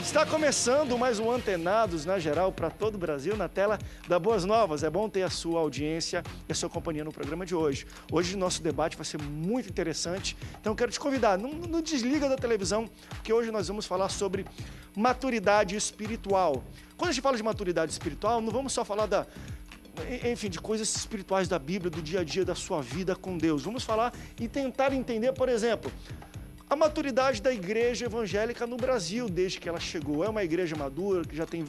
Está começando mais um Antenados na Geral para todo o Brasil, na tela da Boas Novas. É bom ter a sua audiência e a sua companhia no programa de hoje. Hoje o nosso debate vai ser muito interessante, então quero te convidar, não desliga da televisão, porque hoje nós vamos falar sobre maturidade espiritual. Quando a gente fala de maturidade espiritual, não vamos só falar de coisas espirituais da Bíblia, do dia a dia da sua vida com Deus. Vamos falar e tentar entender, por exemplo, a maturidade da igreja evangélica no Brasil, desde que ela chegou. É uma igreja madura, que já tem,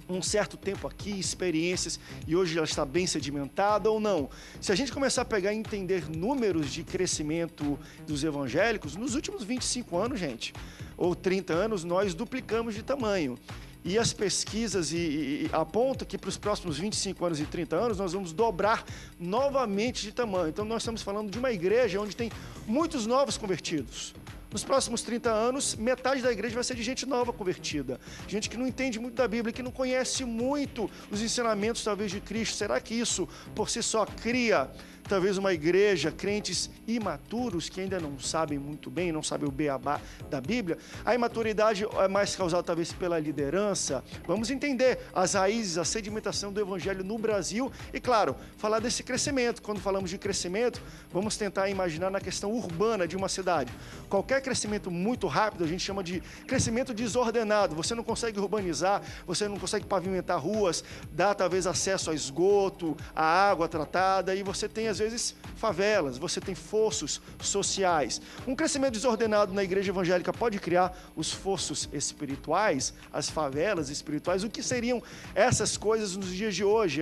um certo tempo aqui, experiências, e hoje ela está bem sedimentada ou não. Se a gente começar a pegar e entender números de crescimento dos evangélicos, nos últimos 25 anos, gente, ou 30 anos, nós duplicamos de tamanho. E as pesquisas apontam que para os próximos 25 anos e 30 anos nós vamos dobrar novamente de tamanho. Então nós estamos falando de uma igreja onde tem muitos novos convertidos. Nos próximos 30 anos, metade da igreja vai ser de gente nova convertida. Gente que não entende muito da Bíblia, que não conhece muito os ensinamentos, talvez, de Cristo. Será que isso, por si só, cria, talvez, uma igreja, crentes imaturos, que ainda não sabem muito bem, não sabem o beabá da Bíblia? A imaturidade é mais causada, talvez, pela liderança. Vamos entender as raízes, a sedimentação do evangelho no Brasil e, claro, falar desse crescimento. Quando falamos de crescimento, vamos tentar imaginar na questão urbana de uma cidade. Qualquer crescimento muito rápido, a gente chama de crescimento desordenado. Você não consegue urbanizar, você não consegue pavimentar ruas, dar talvez acesso a esgoto, a água tratada, e você tem às vezes favelas, você tem fossos sociais. Um crescimento desordenado na igreja evangélica pode criar os fossos espirituais, as favelas espirituais. O que seriam essas coisas nos dias de hoje?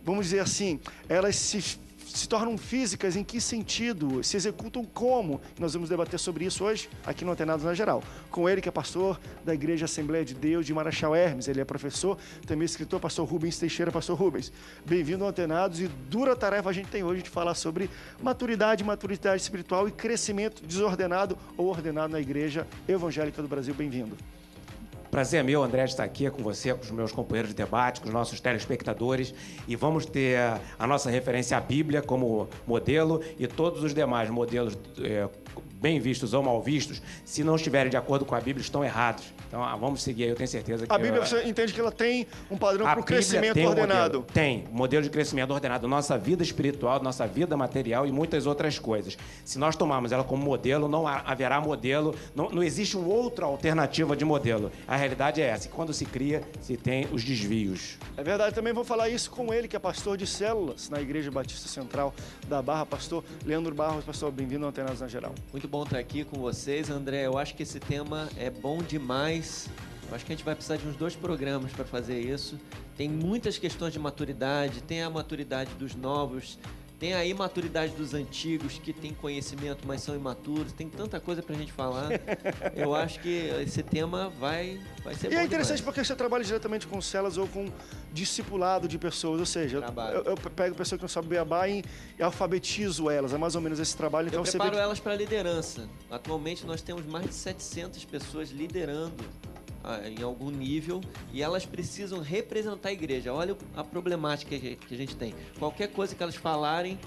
Vamos dizer assim, elas se tornam físicas em que sentido? Se executam como? Nós vamos debater sobre isso hoje, aqui no Antenados na Geral. Com ele, que é pastor da Igreja Assembleia de Deus de Marechal Hermes. Ele é professor, também escritor, pastor Rubens Teixeira. Pastor Rubens, bem-vindo ao Antenados, e dura tarefa a gente tem hoje de falar sobre maturidade espiritual e crescimento desordenado ou ordenado na Igreja Evangélica do Brasil. Bem-vindo. Prazer é meu, André, de estar aqui com você, com os meus companheiros de debate, com os nossos telespectadores, e vamos ter a nossa referência à Bíblia como modelo e todos os demais modelos bem vistos ou mal vistos, se não estiverem de acordo com a Bíblia, estão errados. Então, vamos seguir aí, eu tenho certeza que... A Bíblia, você entende que ela tem um padrão para o crescimento ordenado? Tem modelo de crescimento ordenado, nossa vida espiritual, nossa vida material e muitas outras coisas. Se nós tomarmos ela como modelo, não haverá modelo, não existe uma outra alternativa de modelo. A realidade é essa, quando se cria, se tem os desvios. É verdade, também vou falar isso com ele, que é pastor de células na Igreja Batista Central da Barra, pastor Leandro Barros. Pastor, bem-vindo ao Antenados na Geral. Muito bom estar aqui com vocês, André. Eu acho que esse tema é bom demais. Eu acho que a gente vai precisar de uns 2 programas para fazer isso. Tem muitas questões de maturidade, tem a maturidade dos novos, tem a imaturidade dos antigos, que tem conhecimento, mas são imaturos. Tem tanta coisa pra gente falar. Eu acho que esse tema vai ser bom. E é interessante demais. porque você trabalha diretamente com células ou com discipulado de pessoas. Ou seja, eu pego pessoas que não sabem beabá e alfabetizo elas. É mais ou menos esse trabalho. Então, eu preparo elas para liderança. Atualmente nós temos mais de 700 pessoas liderando em algum nível, e elas precisam representar a igreja. Olha a problemática que a gente tem. Qualquer coisa que elas falarem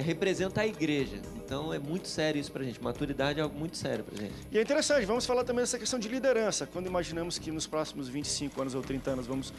representa a igreja. Então é muito sério isso pra gente. Maturidade é algo muito sério pra gente. E é interessante, vamos falar também dessa questão de liderança. Quando imaginamos que nos próximos 25 anos ou 30 anos vamos,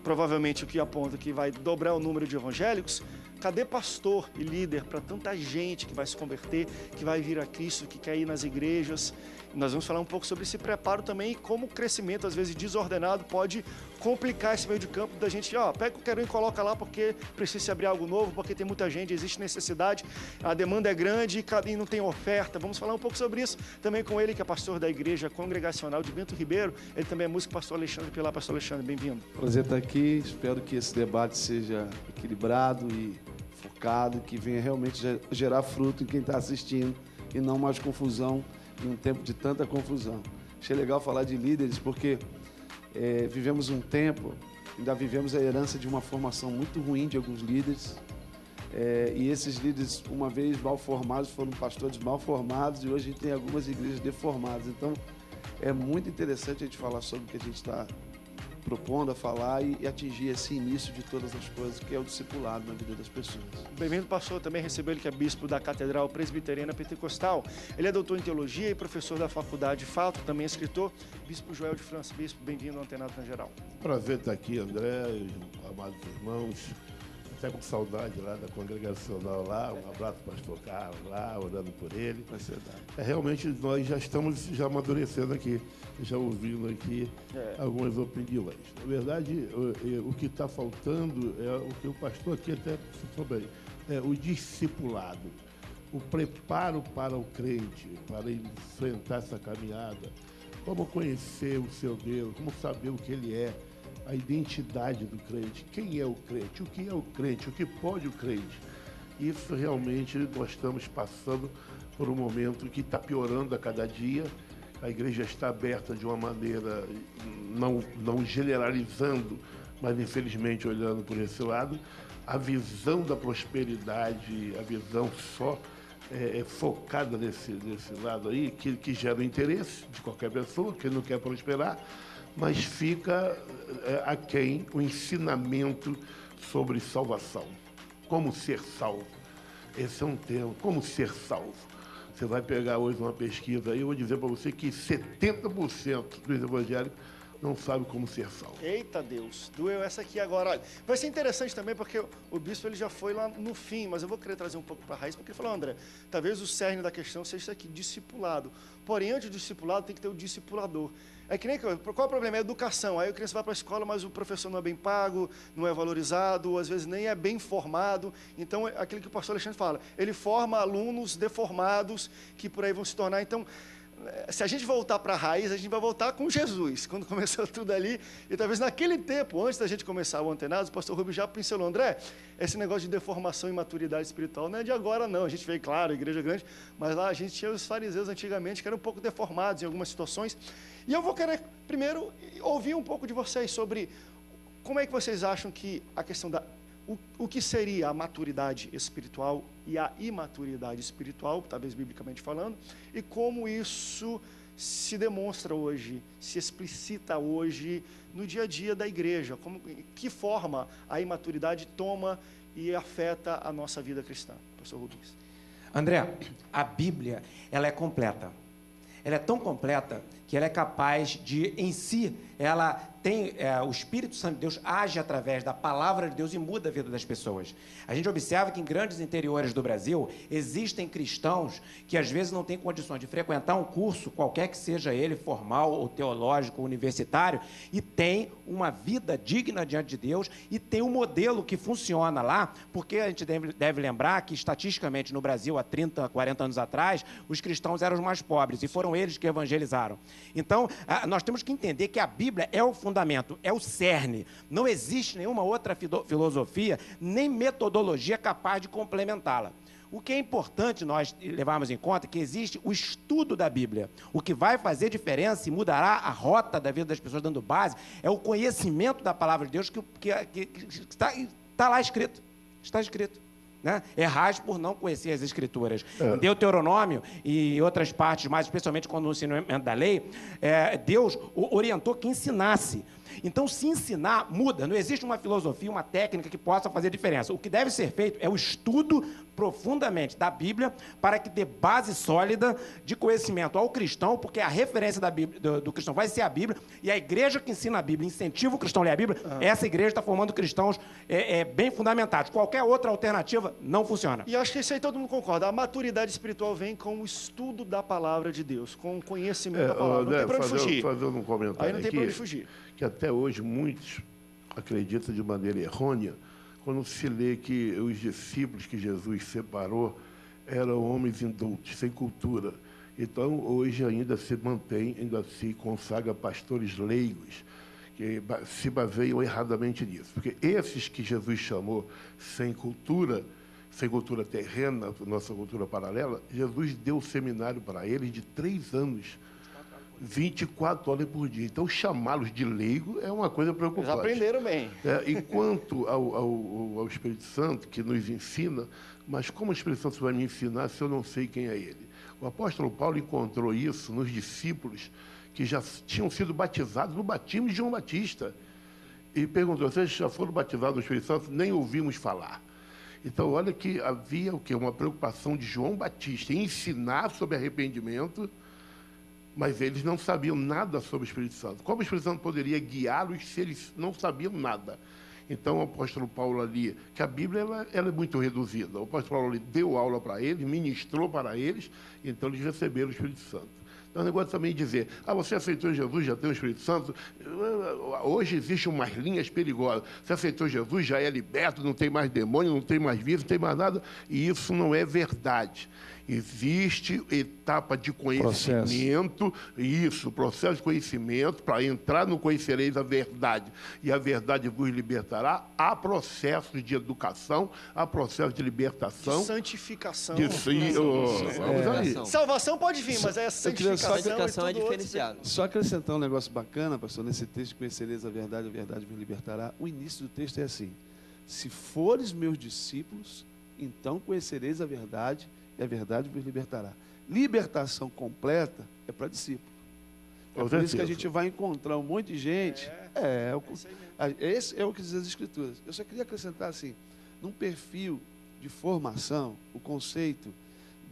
provavelmente o que aponta que vai dobrar o número de evangélicos, cadê pastor e líder para tanta gente que vai se converter, que vai vir a Cristo, que quer ir nas igrejas? Nós vamos falar um pouco sobre esse preparo também e como o crescimento, às vezes, desordenado pode complicar esse meio de campo da gente. Pega o querendo e coloca lá porque precisa se abrir algo novo, porque tem muita gente, existe necessidade, a demanda é grande e não tem oferta. Vamos falar um pouco sobre isso também com ele, que é pastor da Igreja Congregacional de Bento Ribeiro. Ele também é músico, pastor Alexandre Pilar. Pastor Alexandre, bem-vindo. Prazer estar aqui. Espero que esse debate seja equilibrado e focado, que venha realmente gerar fruto em quem está assistindo e não mais confusão em um tempo de tanta confusão. Achei legal falar de líderes porque vivemos um tempo, ainda vivemos a herança de uma formação muito ruim de alguns líderes, e esses líderes, uma vez mal formados, foram pastores mal formados, e hoje a gente tem algumas igrejas deformadas. Então é muito interessante a gente falar sobre o que a gente está propondo a falar e atingir esse início de todas as coisas, que é o discipulado na vida das pessoas. Bem-vindo, pastor. Também recebeu ele, que é bispo da Catedral Presbiteriana Pentecostal. Ele é doutor em teologia e professor da Faculdade Fato, também é escritor. Bispo Joel de França. Bispo, bem-vindo ao Antenado na Geral. Prazer estar aqui, André, amados irmãos. Até com saudade lá da congregacional lá. Um abraço para o pastor Carlos lá, orando por ele. Realmente nós já estamos amadurecendo aqui, já ouvindo aqui algumas opiniões. Na verdade, o que está faltando é o que o pastor aqui até citou bem, é o discipulado, o preparo para o crente, para enfrentar essa caminhada, como conhecer o seu Deus, como saber o que ele é, a identidade do crente, quem é o crente, o que é o crente, o que pode o crente. Isso realmente nós estamos passando por um momento que está piorando a cada dia. A igreja está aberta de uma maneira, não generalizando, mas infelizmente olhando por esse lado. A visão da prosperidade, a visão só focada nesse lado aí, que gera o interesse de qualquer pessoa, que não quer prosperar, mas fica aquém o ensinamento sobre salvação. Como ser salvo. Esse é um tema, como ser salvo. Você vai pegar hoje uma pesquisa aí, eu vou dizer para você que 70% dos evangélicos não sabem como ser salvo. Eita Deus, doeu essa aqui agora. Olha, vai ser interessante também, porque o bispo ele já foi lá no fim, mas eu vou querer trazer um pouco para a raiz, porque ele falou, André, talvez o cerne da questão seja isso aqui, discipulado. Porém, antes do discipulado, tem que ter o discipulador. É que nem, qual é o problema? É a educação. Aí a criança vai para a escola, mas o professor não é bem pago, não é valorizado, ou às vezes nem é bem formado. Então, é aquilo que o pastor Alexandre fala, ele forma alunos deformados que por aí vão se tornar. Então, se a gente voltar para a raiz, a gente vai voltar com Jesus, quando começou tudo ali. E talvez naquele tempo, antes da gente começar o Antenados, o pastor Rubens já pincelou, André, esse negócio de deformação e maturidade espiritual não é de agora, não. A gente veio, claro, igreja grande, mas lá a gente tinha os fariseus antigamente, que eram um pouco deformados em algumas situações. E eu vou querer, primeiro, ouvir um pouco de vocês sobre como é que vocês acham que a questão da... O que seria a maturidade espiritual e a imaturidade espiritual, talvez biblicamente falando, e como isso se demonstra hoje, se explicita hoje no dia a dia da igreja, que forma a imaturidade toma e afeta a nossa vida cristã. Pastor Rubens. André, a Bíblia, ela é completa. Ela é tão completa que ela é capaz de, em si, ela tem, o Espírito Santo de Deus age através da palavra de Deus e muda a vida das pessoas. A gente observa que em grandes interiores do Brasil existem cristãos que às vezes não têm condições de frequentar um curso, qualquer que seja ele, formal ou teológico, universitário, e tem uma vida digna diante de Deus e tem um modelo que funciona lá, porque a gente deve lembrar que estatisticamente no Brasil, há 30, 40 anos atrás, os cristãos eram os mais pobres e foram eles que evangelizaram. Então, nós temos que entender que a Bíblia é o fundamento, é o cerne. Não existe nenhuma outra filosofia, nem metodologia capaz de complementá-la. O que é importante nós levarmos em conta é que existe o estudo da Bíblia. O que vai fazer diferença e mudará a rota da vida das pessoas dando base é o conhecimento da palavra de Deus que está lá escrito. Está escrito. Né? Errais por não conhecer as Escrituras. Em Deuteronômio e outras partes, mais especialmente quando no ensinamento da lei, Deus orientou que ensinasse. Então, se ensinar, muda. Não existe uma filosofia, uma técnica que possa fazer diferença. O que deve ser feito é o estudo profundamente da Bíblia para que dê base sólida de conhecimento ao cristão, porque a referência da Bíblia, do cristão vai ser a Bíblia, e a igreja que ensina a Bíblia, incentiva o cristão a ler a Bíblia, essa igreja está formando cristãos bem fundamentados. Qualquer outra alternativa não funciona. E acho que isso aí todo mundo concorda. A maturidade espiritual vem com o estudo da palavra de Deus, com o conhecimento da palavra. Não tem para onde fugir. Fazendo um comentário aí não tem para onde fugir. Que até hoje muitos acreditam de maneira errônea quando se lê que os discípulos que Jesus separou eram homens indultos, sem cultura. Então, hoje ainda se mantém, ainda se consagra pastores leigos, que se baseiam erradamente nisso. Porque esses que Jesus chamou sem cultura terrena, nossa cultura paralela, Jesus deu seminário para eles de 3 anos, 24 horas por dia. Então, chamá-los de leigo é uma coisa preocupante. Eles aprenderam bem. E quanto ao Espírito Santo, que nos ensina, mas como o Espírito Santo vai me ensinar se eu não sei quem é ele? O apóstolo Paulo encontrou isso nos discípulos que já tinham sido batizados no batismo de João Batista. e perguntou, vocês já foram batizados no Espírito Santo? Nem ouvimos falar. Então, olha que havia o quê? Uma preocupação de João Batista em ensinar sobre arrependimento, mas eles não sabiam nada sobre o Espírito Santo. Como o Espírito Santo poderia guiá-los se eles não sabiam nada? Então, o apóstolo Paulo ali, que a Bíblia ela é muito reduzida, o apóstolo Paulo ali deu aula para eles, ministrou para eles, então eles receberam o Espírito Santo. Então, o negócio também de dizer, você aceitou Jesus, já tem o Espírito Santo. Hoje existem umas linhas perigosas. Você aceitou Jesus, já é liberto, não tem mais demônio, não tem mais vírus, não tem mais nada. E isso não é verdade. Existe etapa de conhecimento, processo de conhecimento, para entrar no conhecereis a verdade, e a verdade vos libertará. Há processos de educação, há processo de libertação. De santificação. Vamos aí. Salvação pode vir, mas é santificação. Santificação é diferenciado. Só acrescentar um negócio bacana, pastor, nesse texto, conhecereis a verdade vos libertará. O início do texto é assim: se fores meus discípulos, então conhecereis a verdade, e a verdade vos libertará. Libertação completa é para discípulo. É por isso que a gente vai encontrar um monte de gente. Esse é o que diz as Escrituras. Eu só queria acrescentar assim, num perfil de formação, o conceito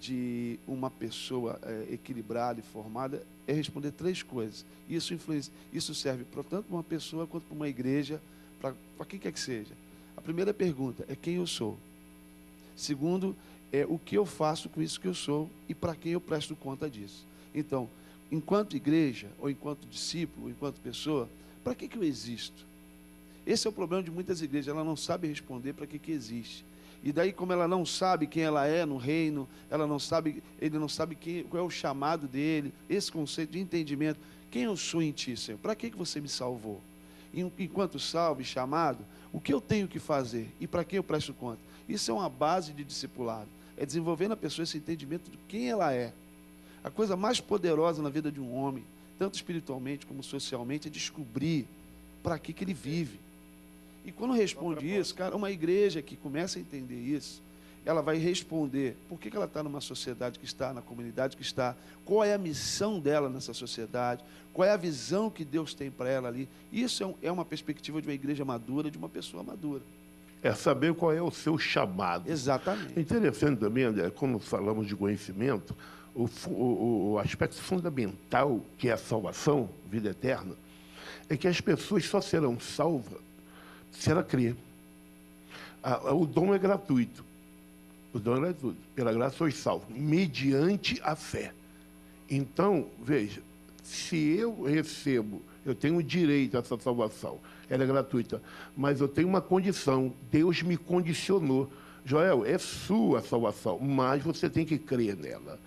de uma pessoa equilibrada e formada é responder 3 coisas. Isso serve tanto para uma pessoa quanto para uma igreja, para quem quer que seja. A primeira pergunta é quem eu sou. Segundo, é o que eu faço com isso que eu sou e para quem eu presto conta disso. Então, enquanto igreja, ou enquanto discípulo, ou enquanto pessoa, para que eu existo? Esse é o problema de muitas igrejas, ela não sabe responder para que existe. E daí, como ela não sabe quem ela é no reino, ele não sabe qual é o chamado dele, esse conceito de entendimento, quem eu sou em ti, Senhor? Para que você me salvou? Enquanto salvo e chamado, o que eu tenho que fazer e para quem eu presto conta? Isso é uma base de discipulado, é desenvolver na pessoa esse entendimento de quem ela é. A coisa mais poderosa na vida de um homem, tanto espiritualmente como socialmente, é descobrir para que ele vive. E quando responde isso, cara, uma igreja que começa a entender isso, ela vai responder por que ela está numa sociedade que está, na comunidade que está, qual é a missão dela nessa sociedade, qual é a visão que Deus tem para ela ali. Isso é uma perspectiva de uma igreja madura, de uma pessoa madura. É saber qual é o seu chamado. Exatamente. É interessante também, André, quando falamos de conhecimento, o aspecto fundamental, que é a salvação, vida eterna, é que as pessoas só serão salvas se ela crer. O dom é gratuito. O dom é gratuito. Pela graça sois salvos, mediante a fé. Então, veja, se eu recebo, eu tenho direito a essa salvação, ela é gratuita, mas eu tenho uma condição, Deus me condicionou. Joel, é sua salvação, mas você tem que crer nela.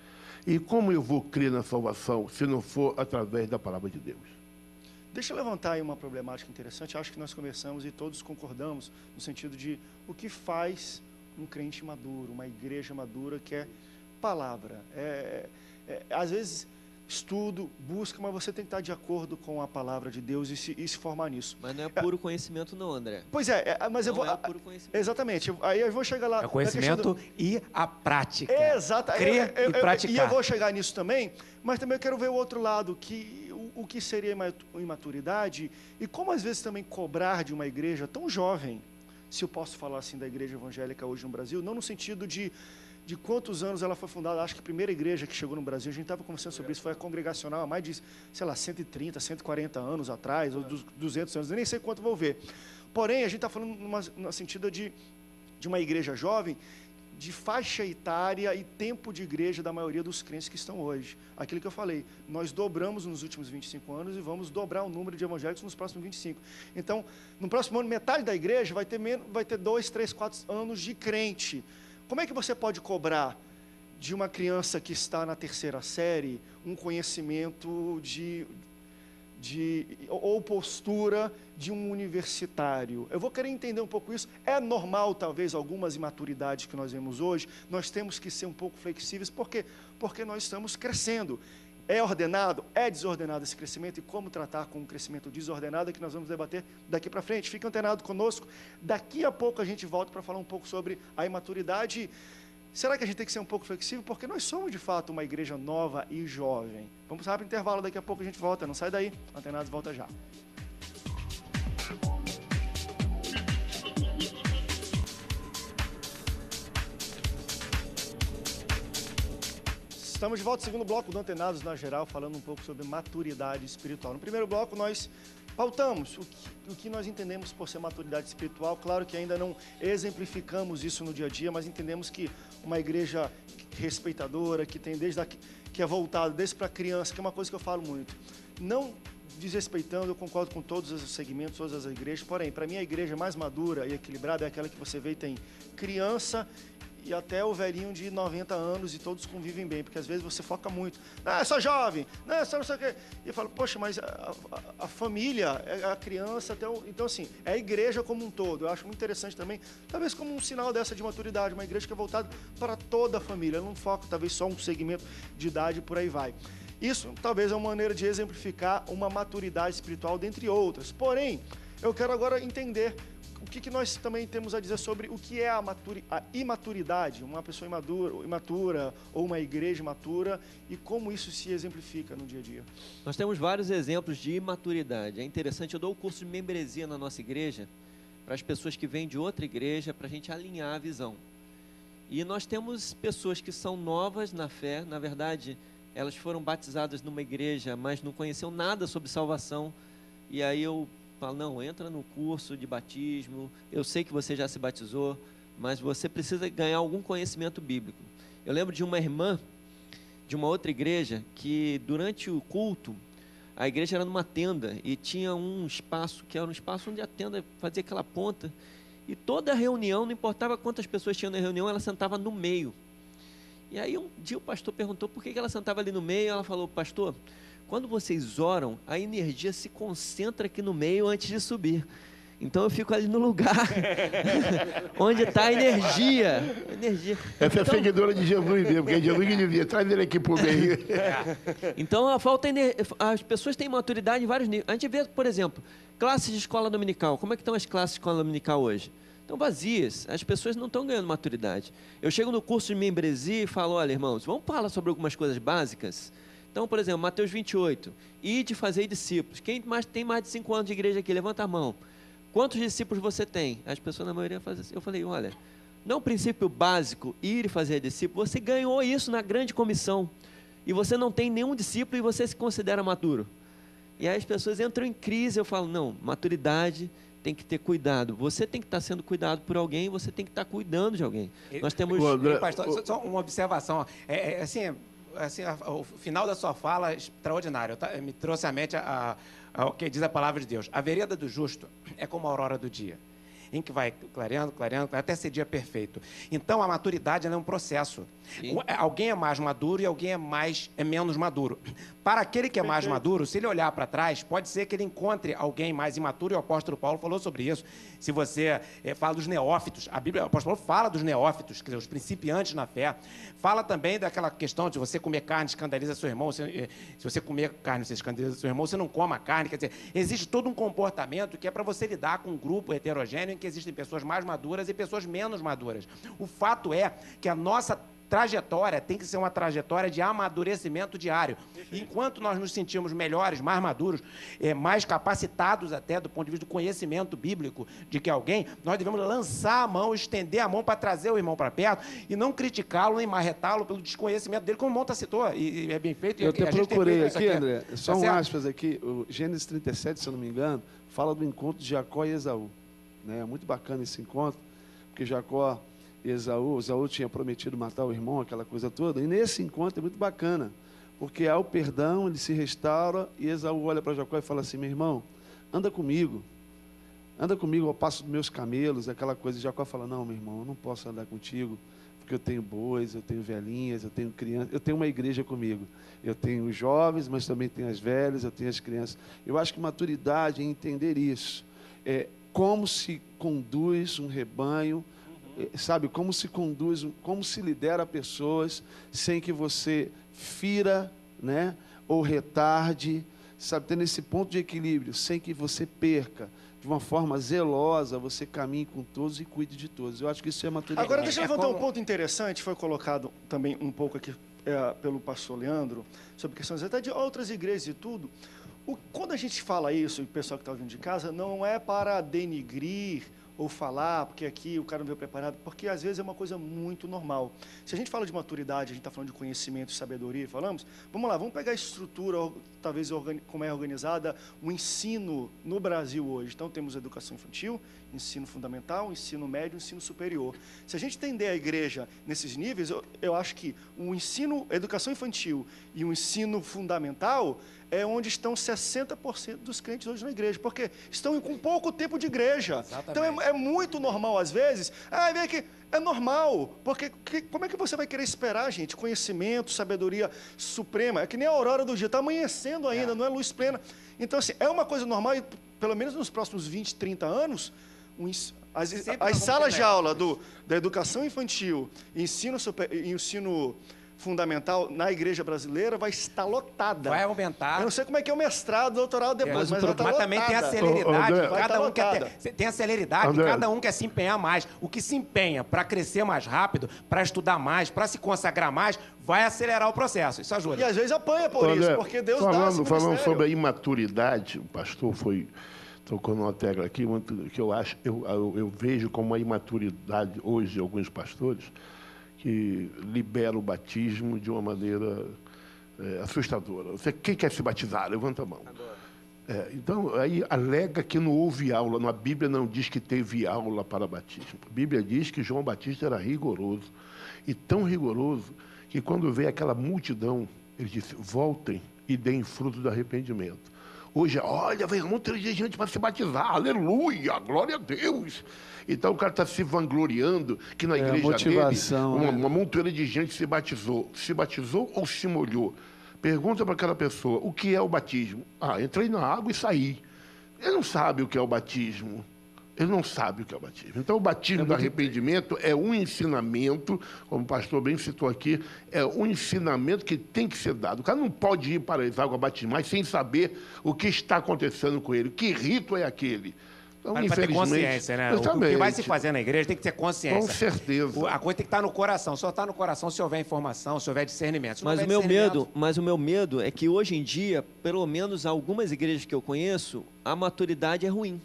E como eu vou crer na salvação se não for através da palavra de Deus? Deixa eu levantar aí uma problemática interessante. Acho que nós conversamos e todos concordamos no sentido de o que faz um crente maduro, uma igreja madura, que é palavra. Às vezes, estudo, busca, mas você tem que estar de acordo com a palavra de Deus e se formar nisso. Mas não é puro conhecimento não, André. Pois mas eu vou... Não é puro conhecimento. Exatamente. Aí eu vou chegar lá... É o conhecimento e a prática. Exato. Crer e praticar. E eu vou chegar nisso também, mas também eu quero ver o outro lado, o que seria imaturidade e como às vezes também cobrar de uma igreja tão jovem, se eu posso falar assim da igreja evangélica hoje no Brasil, não no sentido de quantos anos ela foi fundada. Acho que a primeira igreja que chegou no Brasil, a gente estava conversando sobre isso, foi a Congregacional há mais de, 130, 140 anos atrás, ou 200 anos, eu nem sei quanto vou ver. Porém, a gente está falando no sentido de uma igreja jovem, de faixa etária e tempo de igreja da maioria dos crentes que estão hoje. Aquilo que eu falei, nós dobramos nos últimos 25 anos e vamos dobrar o número de evangélicos nos próximos 25. Então, no próximo ano, metade da igreja vai ter 2, 3, 4 anos de crente. Como é que você pode cobrar de uma criança que está na 3ª série um conhecimento ou postura de um universitário? Eu vou querer entender um pouco isso. É normal, talvez, algumas imaturidades que nós vemos hoje. Nós temos que ser um pouco flexíveis. Por quê? Porque nós estamos crescendo. É ordenado? É desordenado esse crescimento? E como tratar com um crescimento desordenado, que nós vamos debater daqui para frente. Fique antenado conosco. Daqui a pouco a gente volta para falar um pouco sobre a imaturidade. Será que a gente tem que ser um pouco flexível? Porque nós somos, de fato, uma igreja nova e jovem. Vamos para o intervalo, daqui a pouco a gente volta. Não sai daí. Antenados volta já. Estamos de volta ao segundo bloco do Antenados na Geral, falando um pouco sobre maturidade espiritual. No primeiro bloco, nós pautamos o que nós entendemos por ser maturidade espiritual. Claro que ainda não exemplificamos isso no dia a dia, mas entendemos que uma igreja respeitadora, que tem que é voltada desde para criança, que é uma coisa que eu falo muito. Não desrespeitando, eu concordo com todos os segmentos, todas as igrejas, porém, para mim a igreja mais madura e equilibrada é aquela que você vê e tem criança e até o velhinho de 90 anos e todos convivem bem, porque às vezes você foca muito, não, é só jovem, não, é só não sei o quê. E eu falo, poxa, mas a família, a criança, então assim, é a igreja como um todo. Eu acho muito interessante também, talvez como um sinal dessa de maturidade, uma igreja que é voltada para toda a família, não foca talvez só um segmento de idade e por aí vai. Isso talvez é uma maneira de exemplificar uma maturidade espiritual, dentre outras. Porém, eu quero agora entender o que nós também temos a dizer sobre o que é a imaturidade, uma pessoa imatura ou uma igreja imatura, e como isso se exemplifica no dia a dia. Nós temos vários exemplos de imaturidade. É interessante, eu dou o curso de membresia na nossa igreja para as pessoas que vêm de outra igreja, para a gente alinhar a visão. E nós temos pessoas que são novas na fé, na verdade, elas foram batizadas numa igreja, mas não conheciam nada sobre salvação, e aí eu falo, não, entra no curso de batismo, eu sei que você já se batizou, mas você precisa ganhar algum conhecimento bíblico. Eu lembro de uma irmã de uma outra igreja que durante o culto, a igreja era numa tenda e tinha um espaço, que era um espaço onde a tenda fazia aquela ponta, e toda a reunião, não importava quantas pessoas tinham na reunião, ela sentava no meio. E aí um dia o pastor perguntou por que ela sentava ali no meio, ela falou, pastor, quando vocês oram, a energia se concentra aqui no meio antes de subir. Então eu fico ali no lugar onde está a energia. Essa é seguidora de Jesus mesmo, porque é Jesus que dizia, traz ele aqui por meio. Então as pessoas têm maturidade em vários níveis. A gente vê, por exemplo, classes de escola dominical. Como é que estão as classes de escola dominical hoje? Estão vazias, as pessoas não estão ganhando maturidade. Eu chego no curso de membresia e falo, olha irmãos, vamos falar sobre algumas coisas básicas? Então, por exemplo, Mateus 28, ide fazer discípulos. Quem tem mais de 5 anos de igreja aqui, levanta a mão. Quantos discípulos você tem? As pessoas, na maioria, fazem assim. Eu falei, olha, não é um princípio básico, ir e fazer discípulo, você ganhou isso na grande comissão, e você não tem nenhum discípulo e você se considera maduro. E aí as pessoas entram em crise, eu falo, não, maturidade tem que ter cuidado. Você tem que estar sendo cuidado por alguém, você tem que estar cuidando de alguém. Nós temos... Pastor, só uma observação. O final da sua fala é extraordinário. Me trouxe à mente o que diz a palavra de Deus. A vereda do justo é como a aurora do dia, em que vai clareando, até ser dia perfeito. Então, a maturidade é um processo. Alguém é mais maduro e alguém é menos maduro. Para aquele que é mais maduro, se ele olhar para trás, pode ser que ele encontre alguém mais imaturo, e o apóstolo Paulo falou sobre isso. Se você fala dos neófitos, a Bíblia, o apóstolo Paulo fala dos neófitos, quer dizer, os principiantes na fé. Fala também daquela questão de você comer carne, escandaliza seu irmão. Se você comer carne, você escandaliza seu irmão, você não coma carne. Quer dizer, existe todo um comportamento que é para você lidar com um grupo heterogêneo em que existem pessoas mais maduras e pessoas menos maduras. O fato é que a nossa trajetória tem que ser uma trajetória de amadurecimento diário. Enquanto nós nos sentimos melhores, mais maduros, mais capacitados até do ponto de vista do conhecimento bíblico de que alguém, nós devemos lançar a mão, estender a mão para trazer o irmão para perto e não criticá-lo nem marretá-lo pelo desconhecimento dele, como o Monta citou, e é bem feito. Eu até procurei aqui, André, só um aspas aqui, o Gênesis 37, se eu não me engano, fala do encontro de Jacó e Esaú. É muito bacana esse encontro, porque Jacó e Esaú tinha prometido matar o irmão, aquela coisa toda, e nesse encontro é muito bacana, porque há o perdão, ele se restaura, e Esaú olha para Jacó e fala assim, meu irmão, anda comigo ao passo dos meus camelos, aquela coisa, e Jacó fala, não, meu irmão, eu não posso andar contigo, porque eu tenho bois, eu tenho velhinhas, eu tenho crianças, eu tenho uma igreja comigo, eu tenho os jovens, mas também tenho as velhas, eu tenho as crianças. Eu acho que maturidade é entender isso, como se conduz um rebanho, sabe, como se conduz, como se lidera pessoas sem que você fira, né, ou retarde, sabe, tendo esse ponto de equilíbrio, sem que você perca, de uma forma zelosa, você caminhe com todos e cuide de todos. Eu acho que isso é maturidade. Agora, deixa eu levantar um ponto interessante, foi colocado também um pouco aqui pelo pastor Leandro, sobre questões até de outras igrejas e tudo. Quando a gente fala isso, e o pessoal que está ouvindo de casa, não é para denigrir ou falar, porque aqui o cara não veio preparado, porque às vezes é uma coisa muito normal. Se a gente fala de maturidade, a gente está falando de conhecimento e sabedoria, falamos, vamos lá, vamos pegar a estrutura, talvez como é organizada o ensino no Brasil hoje. Então, temos educação infantil, ensino fundamental, ensino médio, ensino superior. Se a gente entender a igreja nesses níveis, eu acho que o ensino, a educação infantil e o ensino fundamental é onde estão 60% dos crentes hoje na igreja, porque estão com pouco tempo de igreja. Exatamente. Então é muito normal, às vezes, vem aqui, é normal, porque como é que você vai querer esperar, gente, conhecimento, sabedoria suprema? É que nem a aurora do dia, está amanhecendo ainda, não é luz plena. Então, assim, é uma coisa normal, e pelo menos nos próximos 20, 30 anos, as salas de aula da educação infantil e ensino fundamental na igreja brasileira vai estar lotada. Vai aumentar. Eu não sei como é que é o mestrado, doutorado depois, mas vai estar mas lotada. também tem a celeridade. André, Cada um tem a celeridade, André. cada um quer se empenhar mais. O que se empenha para crescer mais rápido, para estudar mais, para se consagrar mais, vai acelerar o processo. Isso ajuda. E às vezes apanha por André, isso, porque Deus dá esse falando ministério. sobre a imaturidade, o pastor tocou numa tecla aqui, que eu vejo como uma imaturidade hoje de alguns pastores, que libera o batismo de uma maneira assustadora. Quem quer se batizar? Levanta a mão. Então, aí alega que não houve aula. A Bíblia não diz que teve aula para batismo. A Bíblia diz que João Batista era rigoroso. E tão rigoroso que quando veio aquela multidão, ele disse, voltem e deem fruto do arrependimento. Hoje, olha, vem um monte de gente para se batizar, aleluia, glória a Deus. Então o cara está se vangloriando que na igreja dele uma montoeira de gente se batizou. Se batizou ou se molhou? Pergunta para aquela pessoa, o que é o batismo? Entrei na água e saí. Ele não sabe o que é o batismo. Ele não sabe o que é o batismo. Então, o batismo do arrependimento é um ensinamento, como o pastor bem citou aqui, é um ensinamento que tem que ser dado. O cara não pode ir para as águas batismais sem saber o que está acontecendo com ele, que rito é aquele. Então, Para ter consciência, né? O que vai se fazer na igreja tem que ter consciência. Com certeza. A coisa tem que estar no coração. Só está no coração se houver informação, se houver discernimento. Mas o meu medo é que hoje em dia, pelo menos algumas igrejas que eu conheço, a maturidade é ruim.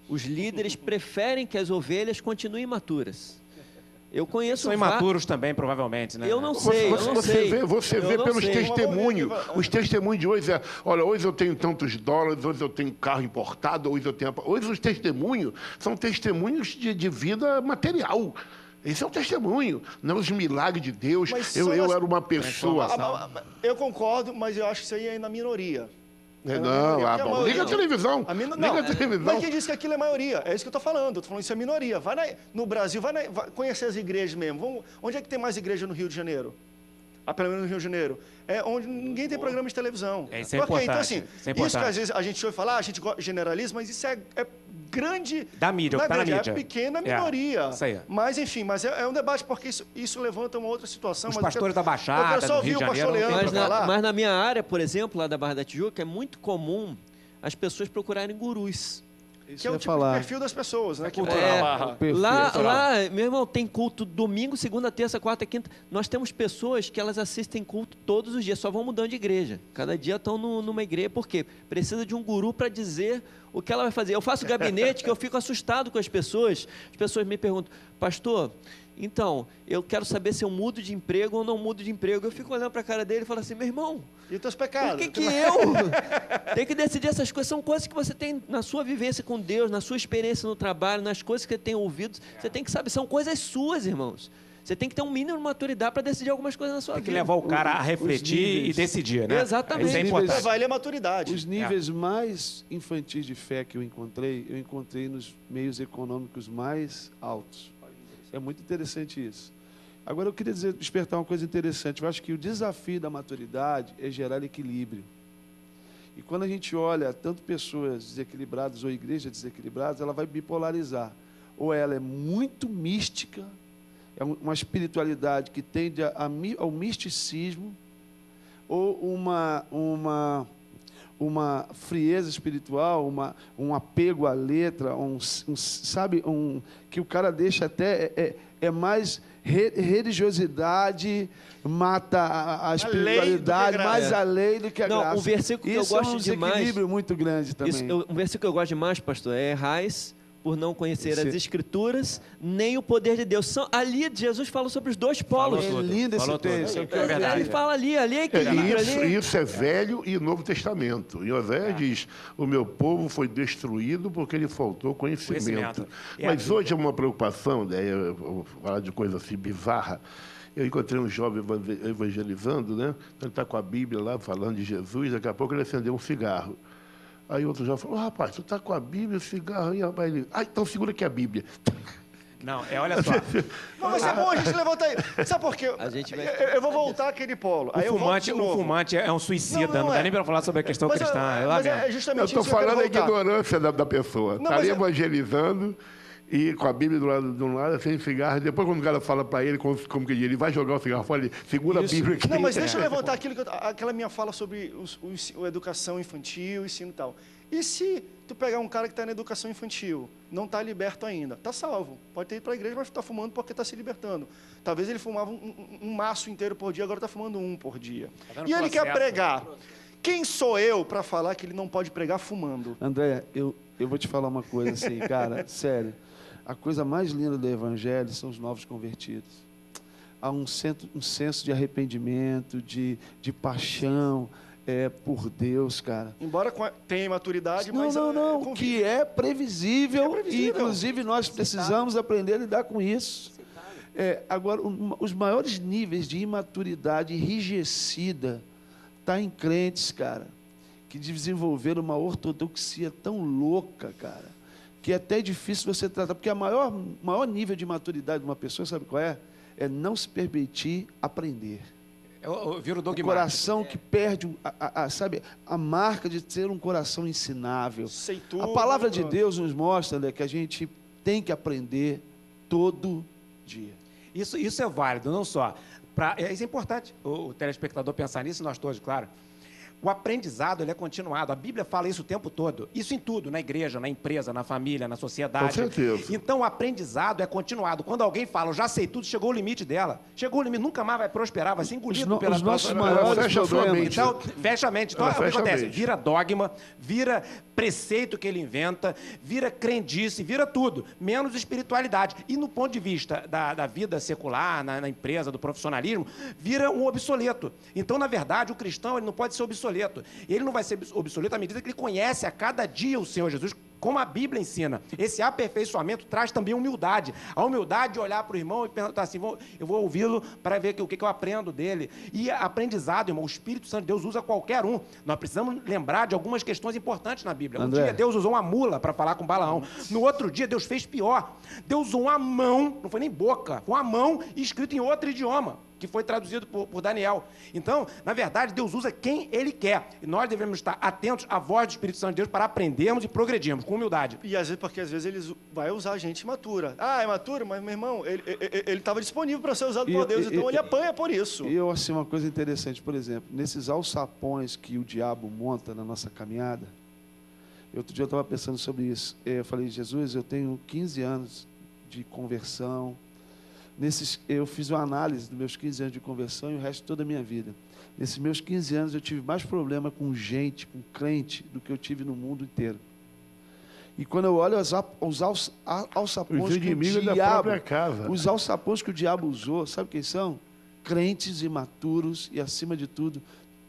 Os líderes preferem que as ovelhas continuem imaturas. Eu conheço... São imaturos também, provavelmente, né? Eu não sei, Você vê pelos testemunhos. Os testemunhos de hoje olha, hoje eu tenho tantos dólares, hoje eu tenho carro importado, hoje os testemunhos são testemunhos de vida material. Esse é o testemunho, não os milagres de Deus. Eu era uma pessoa... Eu concordo, mas eu acho que isso aí é na minoria. Liga a televisão. Liga a televisão. Mas quem disse que aquilo é maioria? É isso que eu estou falando. Eu estou falando isso é minoria. No Brasil, vai conhecer as igrejas mesmo. Onde é que tem mais igreja no Rio de Janeiro? Pelo menos no Rio de Janeiro. É onde ninguém tem programa de televisão. Isso é importante. Então, assim, isso é importante. Isso que às vezes a gente ouve falar, a gente generaliza, mas isso é grande... Da mídia, o que está na mídia. É pequena minoria. Isso aí. Mas, enfim, é um debate, porque isso levanta uma outra situação. Os pastores da Baixada, do Rio de Janeiro... Mas na minha área, por exemplo, lá da Barra da Tijuca, é muito comum as pessoas procurarem gurus. Que é o tipo de perfil das pessoas, né? Lá, meu irmão, tem culto domingo, segunda, terça, quarta, quinta. Nós temos pessoas que elas assistem culto todos os dias, só vão mudando de igreja. Cada dia estão numa igreja. Por quê? Precisa de um guru para dizer o que ela vai fazer. Eu faço gabinete que eu fico assustado com as pessoas. As pessoas me perguntam, pastor, então, eu quero saber se eu mudo de emprego ou não mudo de emprego. Eu fico olhando para a cara dele e falo assim, meu irmão... E os teus pecados? Por que eu tenho que decidir essas coisas? São coisas que você tem na sua vivência com Deus, na sua experiência no trabalho, nas coisas que você tem ouvido. Você tem que saber, são coisas suas, irmãos. Você tem que ter um mínimo de maturidade para decidir algumas coisas na sua vida. Tem que levar o cara a refletir e decidir, né? Exatamente. Isso é importante. Vai ler a maturidade. Os níveis mais infantis de fé que eu encontrei nos meios econômicos mais altos. É muito interessante isso. Agora, eu queria despertar uma coisa interessante. Eu acho que o desafio da maturidade é gerar equilíbrio. E quando a gente olha tanto pessoas desequilibradas ou igrejas desequilibradas, ela vai bipolarizar. Ou ela é muito mística, é uma espiritualidade que tende ao misticismo, ou uma frieza espiritual, um apego à letra, que o cara deixa até... É mais religiosidade, mata a espiritualidade, mais a lei do que a graça. Um versículo que eu gosto demais... Isso é um equilíbrio muito grande também. Um versículo que eu gosto demais, pastor, é errais por não conhecer as Escrituras, nem o poder de Deus. Ali, Jesus fala sobre os dois polos. Falou tudo. lindo esse Falou tudo. texto. É verdade. Ele fala ali é equilíbrio. Isso é Velho e Novo Testamento. Em Oséias diz, o meu povo foi destruído porque lhe faltou conhecimento. Mas hoje é uma preocupação, né? Eu vou falar de coisa assim bizarra. Eu encontrei um jovem evangelizando, né? Ele está com a Bíblia lá, falando de Jesus, daqui a pouco ele acendeu um cigarro. Aí outro jovem falou, rapaz, tu está com a Bíblia, o cigarro aí, rapaz. Ele, então segura aqui a Bíblia. Não, olha só. Não, mas é bom a gente levantar aí. Sabe por quê? Eu vou voltar àquele polo. O fumante é um suicida, não dá nem para falar sobre a questão cristã. Mas é justamente eu estou falando da ignorância da pessoa. Está ali mas evangelizando e com a Bíblia de um lado, sem cigarro. Depois, quando o cara fala para ele, como que ele vai jogar o cigarro fora, ele segura a Bíblia aqui. Não, mas deixa eu levantar aquela minha fala sobre a educação infantil, ensino e tal. E se tu pegar um cara que está na educação infantil, não está liberto ainda, está salvo. Pode ter ido para a igreja, mas está fumando porque está se libertando. Talvez ele fumava um maço inteiro por dia, agora está fumando um por dia. E ele quer pregar. Quem sou eu para falar que ele não pode pregar fumando? André, eu vou te falar uma coisa assim, cara, sério. A coisa mais linda do Evangelho são os novos convertidos. Há um senso de arrependimento, de paixão por Deus, cara. Embora tenha maturidade, mas... Não, que é previsível, e inclusive nós precisamos aprender a lidar com isso. Agora, os maiores níveis de imaturidade enrijecida está em crentes, cara, que desenvolveram uma ortodoxia tão louca, cara, que é até difícil você tratar, porque o maior nível de maturidade de uma pessoa, sabe qual é? É não se permitir aprender. Eu viro dogmático. O coração que perde, sabe, a marca de ter um coração ensinável. Sei tudo, a palavra de Deus nos mostra, né, que a gente tem que aprender todo dia. Isso é válido, não só. Isso é importante o telespectador pensar nisso, nós todos, claro. O aprendizado ele é continuado. A Bíblia fala isso o tempo todo. Isso em tudo, na igreja, na empresa, na família, na sociedade. Com certeza. Então, o aprendizado é continuado. Quando alguém fala, eu já sei tudo, chegou o limite dela. Chegou o limite, nunca mais vai prosperar, vai ser engolido os nossos maiores problemas. Então, fecha a mente. Então, o que acontece? Mente. Vira dogma, vira preceito que ele inventa, vira crendice, vira tudo, menos espiritualidade. E no ponto de vista da vida secular, na empresa, do profissionalismo, vira um obsoleto. Então, na verdade, o cristão ele não pode ser obsoleto. Ele não vai ser obsoleto à medida que ele conhece a cada dia o Senhor Jesus, como a Bíblia ensina. Esse aperfeiçoamento traz também humildade. A humildade de olhar para o irmão e perguntar assim, eu vou ouvi-lo para ver o que eu aprendo dele. E aprendizado, irmão, o Espírito Santo de Deus usa qualquer um. Nós precisamos lembrar de algumas questões importantes na Bíblia. André. Um dia Deus usou uma mula para falar com Balaão. No outro dia Deus fez pior. Deus usou uma mão, não foi nem boca, uma mão escrito em outro idioma, que foi traduzido por Daniel. Então, na verdade, Deus usa quem Ele quer. E nós devemos estar atentos à voz do Espírito Santo de Deus para aprendermos e progredirmos, com humildade. E às vezes, porque às vezes ele vai usar gente imatura. Ah, é imaturo? Mas, meu irmão, ele estava disponível para ser usado por Deus, então ele apanha por isso. E eu, assim, uma coisa interessante, por exemplo, nesses alçapões que o diabo monta na nossa caminhada, outro dia eu estava pensando sobre isso. Eu falei, Jesus, eu tenho 15 anos de conversão. Eu fiz uma análise dos meus 15 anos de conversão e o resto de toda a minha vida. Nesses meus 15 anos eu tive mais problema com gente, com crente, do que eu tive no mundo inteiro. E quando eu olho os alçapões que o diabo, da própria casa. Os alçapões que o diabo usou, sabe quem são? Crentes imaturos e, acima de tudo,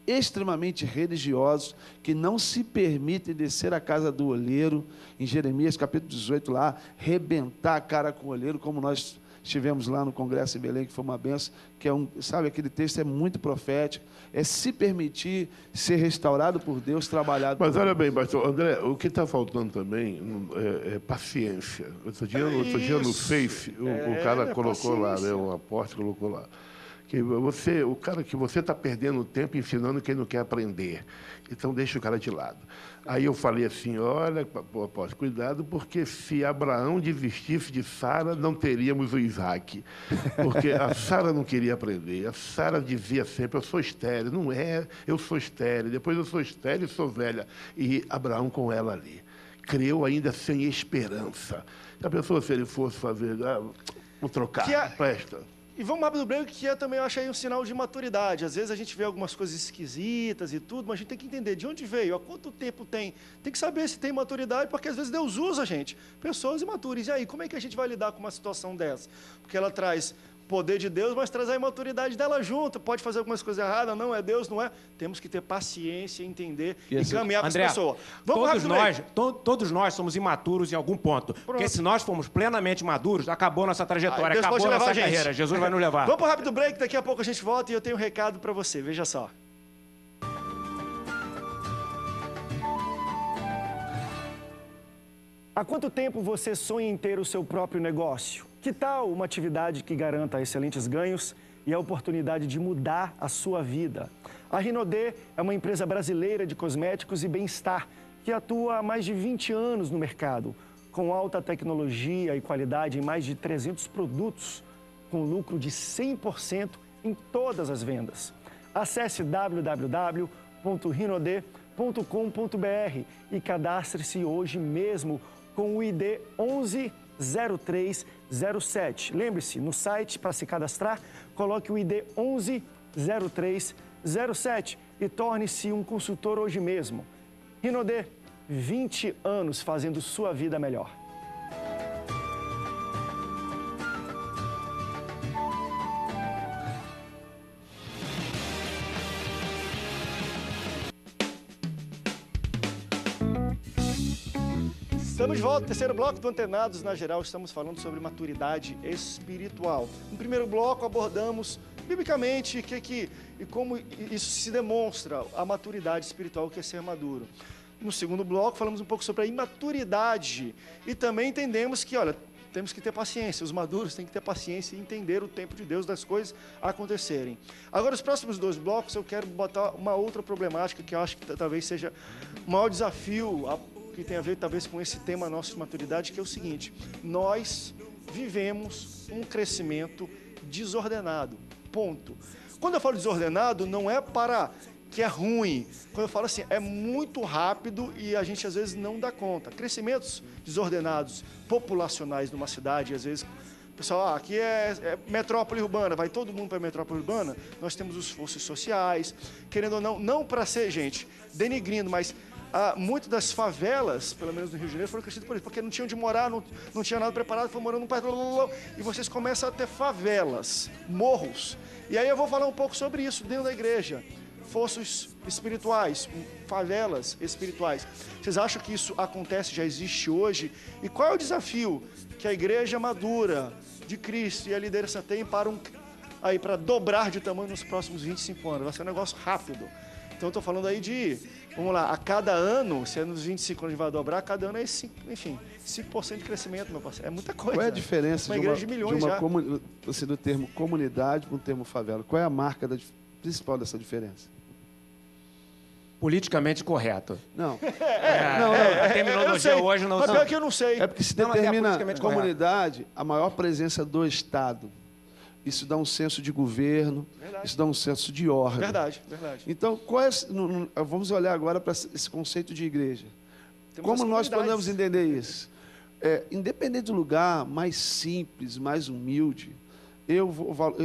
extremamente religiosos, que não se permitem descer à casa do olheiro, em Jeremias capítulo 18 lá, rebentar a cara com o olheiro, como nós estivemos lá no Congresso em Belém, que foi uma benção, que é sabe, aquele texto é muito profético, é se permitir ser restaurado por Deus, trabalhado Mas por olha Deus. bem, pastor André, o que está faltando também é paciência. Outro dia no Face, o cara colocou paciência. lá, né, um apóstolo colocou lá, que o cara que você está perdendo tempo ensinando quem não quer aprender. Então, deixa o cara de lado. Aí eu falei assim, olha, apóstolo, cuidado, porque se Abraão desistisse de Sara, não teríamos o Isaac. Porque a Sara não queria aprender. A Sara dizia sempre, eu sou estéril. Não é, eu sou estéril. Depois eu sou estéril e sou velha. E Abraão com ela ali. Creu ainda sem esperança. A pessoa, se ele fosse fazer, vou trocar, presta. E vamos rápido do break, que também eu acho aí um sinal de maturidade. Às vezes a gente vê algumas coisas esquisitas e tudo, mas a gente tem que entender de onde veio, há quanto tempo tem. Tem que saber se tem maturidade, porque às vezes Deus usa, gente, pessoas imaturas. E aí, como é que a gente vai lidar com uma situação dessa? Porque ela traz poder de Deus, mas traz a imaturidade dela junto. Pode fazer algumas coisas erradas, não é Deus, não é. Temos que ter paciência, entender e caminhar para essa pessoa. Todos nós somos imaturos em algum ponto. Porque se nós formos plenamente maduros, acabou nossa trajetória, acabou nossa carreira. Jesus vai nos levar. Vamos para um rápido break, daqui a pouco a gente volta e eu tenho um recado para você. Veja só. Há quanto tempo você sonha em ter o seu próprio negócio? Que tal uma atividade que garanta excelentes ganhos e a oportunidade de mudar a sua vida? A Rinodê é uma empresa brasileira de cosméticos e bem-estar que atua há mais de 20 anos no mercado, com alta tecnologia e qualidade em mais de 300 produtos, com lucro de 100% em todas as vendas. Acesse www.rinodê.com.br e cadastre-se hoje mesmo com o ID 110307. Lembre-se, no site, para se cadastrar, coloque o ID 110307 e torne-se um consultor hoje mesmo. Rinodê, 20 anos fazendo sua vida melhor. Estamos de volta, terceiro bloco do Antenados na Geral. Estamos falando sobre maturidade espiritual. No primeiro bloco abordamos biblicamente e como isso se demonstra, a maturidade espiritual, que é ser maduro. No segundo bloco falamos um pouco sobre a imaturidade e também entendemos que, olha, temos que ter paciência, os maduros têm que ter paciência e entender o tempo de Deus das coisas acontecerem. Agora, os próximos dois blocos eu quero botar uma outra problemática que eu acho que talvez seja o maior desafio que tem a ver talvez com esse tema nosso de maturidade, que é o seguinte: nós vivemos um crescimento desordenado, ponto. Quando eu falo desordenado, não é para que é ruim. Quando eu falo assim, é muito rápido e a gente às vezes não dá conta. Crescimentos desordenados, populacionais numa cidade, às vezes, pessoal, aqui é metrópole urbana, vai todo mundo para a metrópole urbana, nós temos os esforços sociais, querendo ou não para ser, gente, denigrindo, mas muitas das favelas, pelo menos no Rio de Janeiro, foram crescidas por isso, porque não tinham onde morar, não tinha nada preparado, foram morando num país, e vocês começam a ter favelas, morros. E aí eu vou falar um pouco sobre isso dentro da igreja. Fossos espirituais, favelas espirituais. Vocês acham que isso acontece, já existe hoje? E qual é o desafio que a igreja madura de Cristo e a liderança tem para dobrar de tamanho nos próximos 25 anos? Vai ser um negócio rápido. Então, eu estou falando aí de, vamos lá, a cada ano, se é nos 25 anos a gente vai dobrar, cada ano é 5% de crescimento, meu parceiro. É muita coisa. Qual é a diferença uma igreja de milhões já? Do termo comunidade para o termo favela? Qual é a marca principal dessa diferença? Politicamente correto. Não. A terminologia hoje não sabe. Mas pior que eu não sei. É porque se determina comunidade, a maior presença do Estado. Isso dá um senso de governo, verdade. Isso dá um senso de ordem. Verdade. Então, vamos olhar agora para esse conceito de igreja. Como nós podemos entender isso? Independente do lugar mais simples, mais humilde,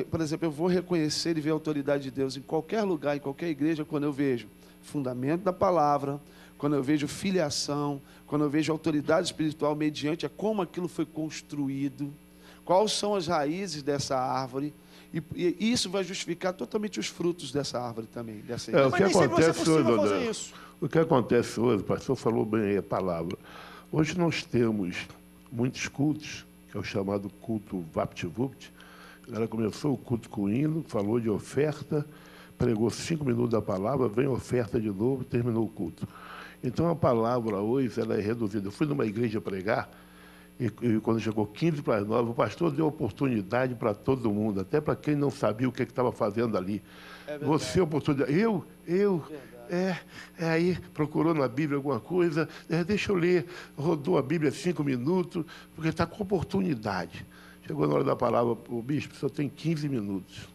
por exemplo, eu vou reconhecer e ver a autoridade de Deus em qualquer lugar, em qualquer igreja, quando eu vejo fundamento da palavra, quando eu vejo filiação, quando eu vejo autoridade espiritual mediante a como aquilo foi construído, quais são as raízes dessa árvore, e isso vai justificar totalmente os frutos dessa árvore também. O que acontece hoje, o pastor falou bem aí a palavra, hoje nós temos muitos cultos, que é o chamado culto VaptVupt. Ela começou o culto com o hino, falou de oferta, pregou 5 minutos da palavra, vem oferta de novo, terminou o culto. Então a palavra hoje ela é reduzida. Eu fui numa igreja pregar, e quando chegou 15 para as 9, o pastor deu oportunidade para todo mundo, até para quem não sabia o que estava fazendo ali. Você, oportunidade. Aí procurou na Bíblia alguma coisa, deixa eu ler, rodou a Bíblia 5 minutos, porque está com oportunidade. Chegou na hora da palavra, o bispo, só tem 15 minutos.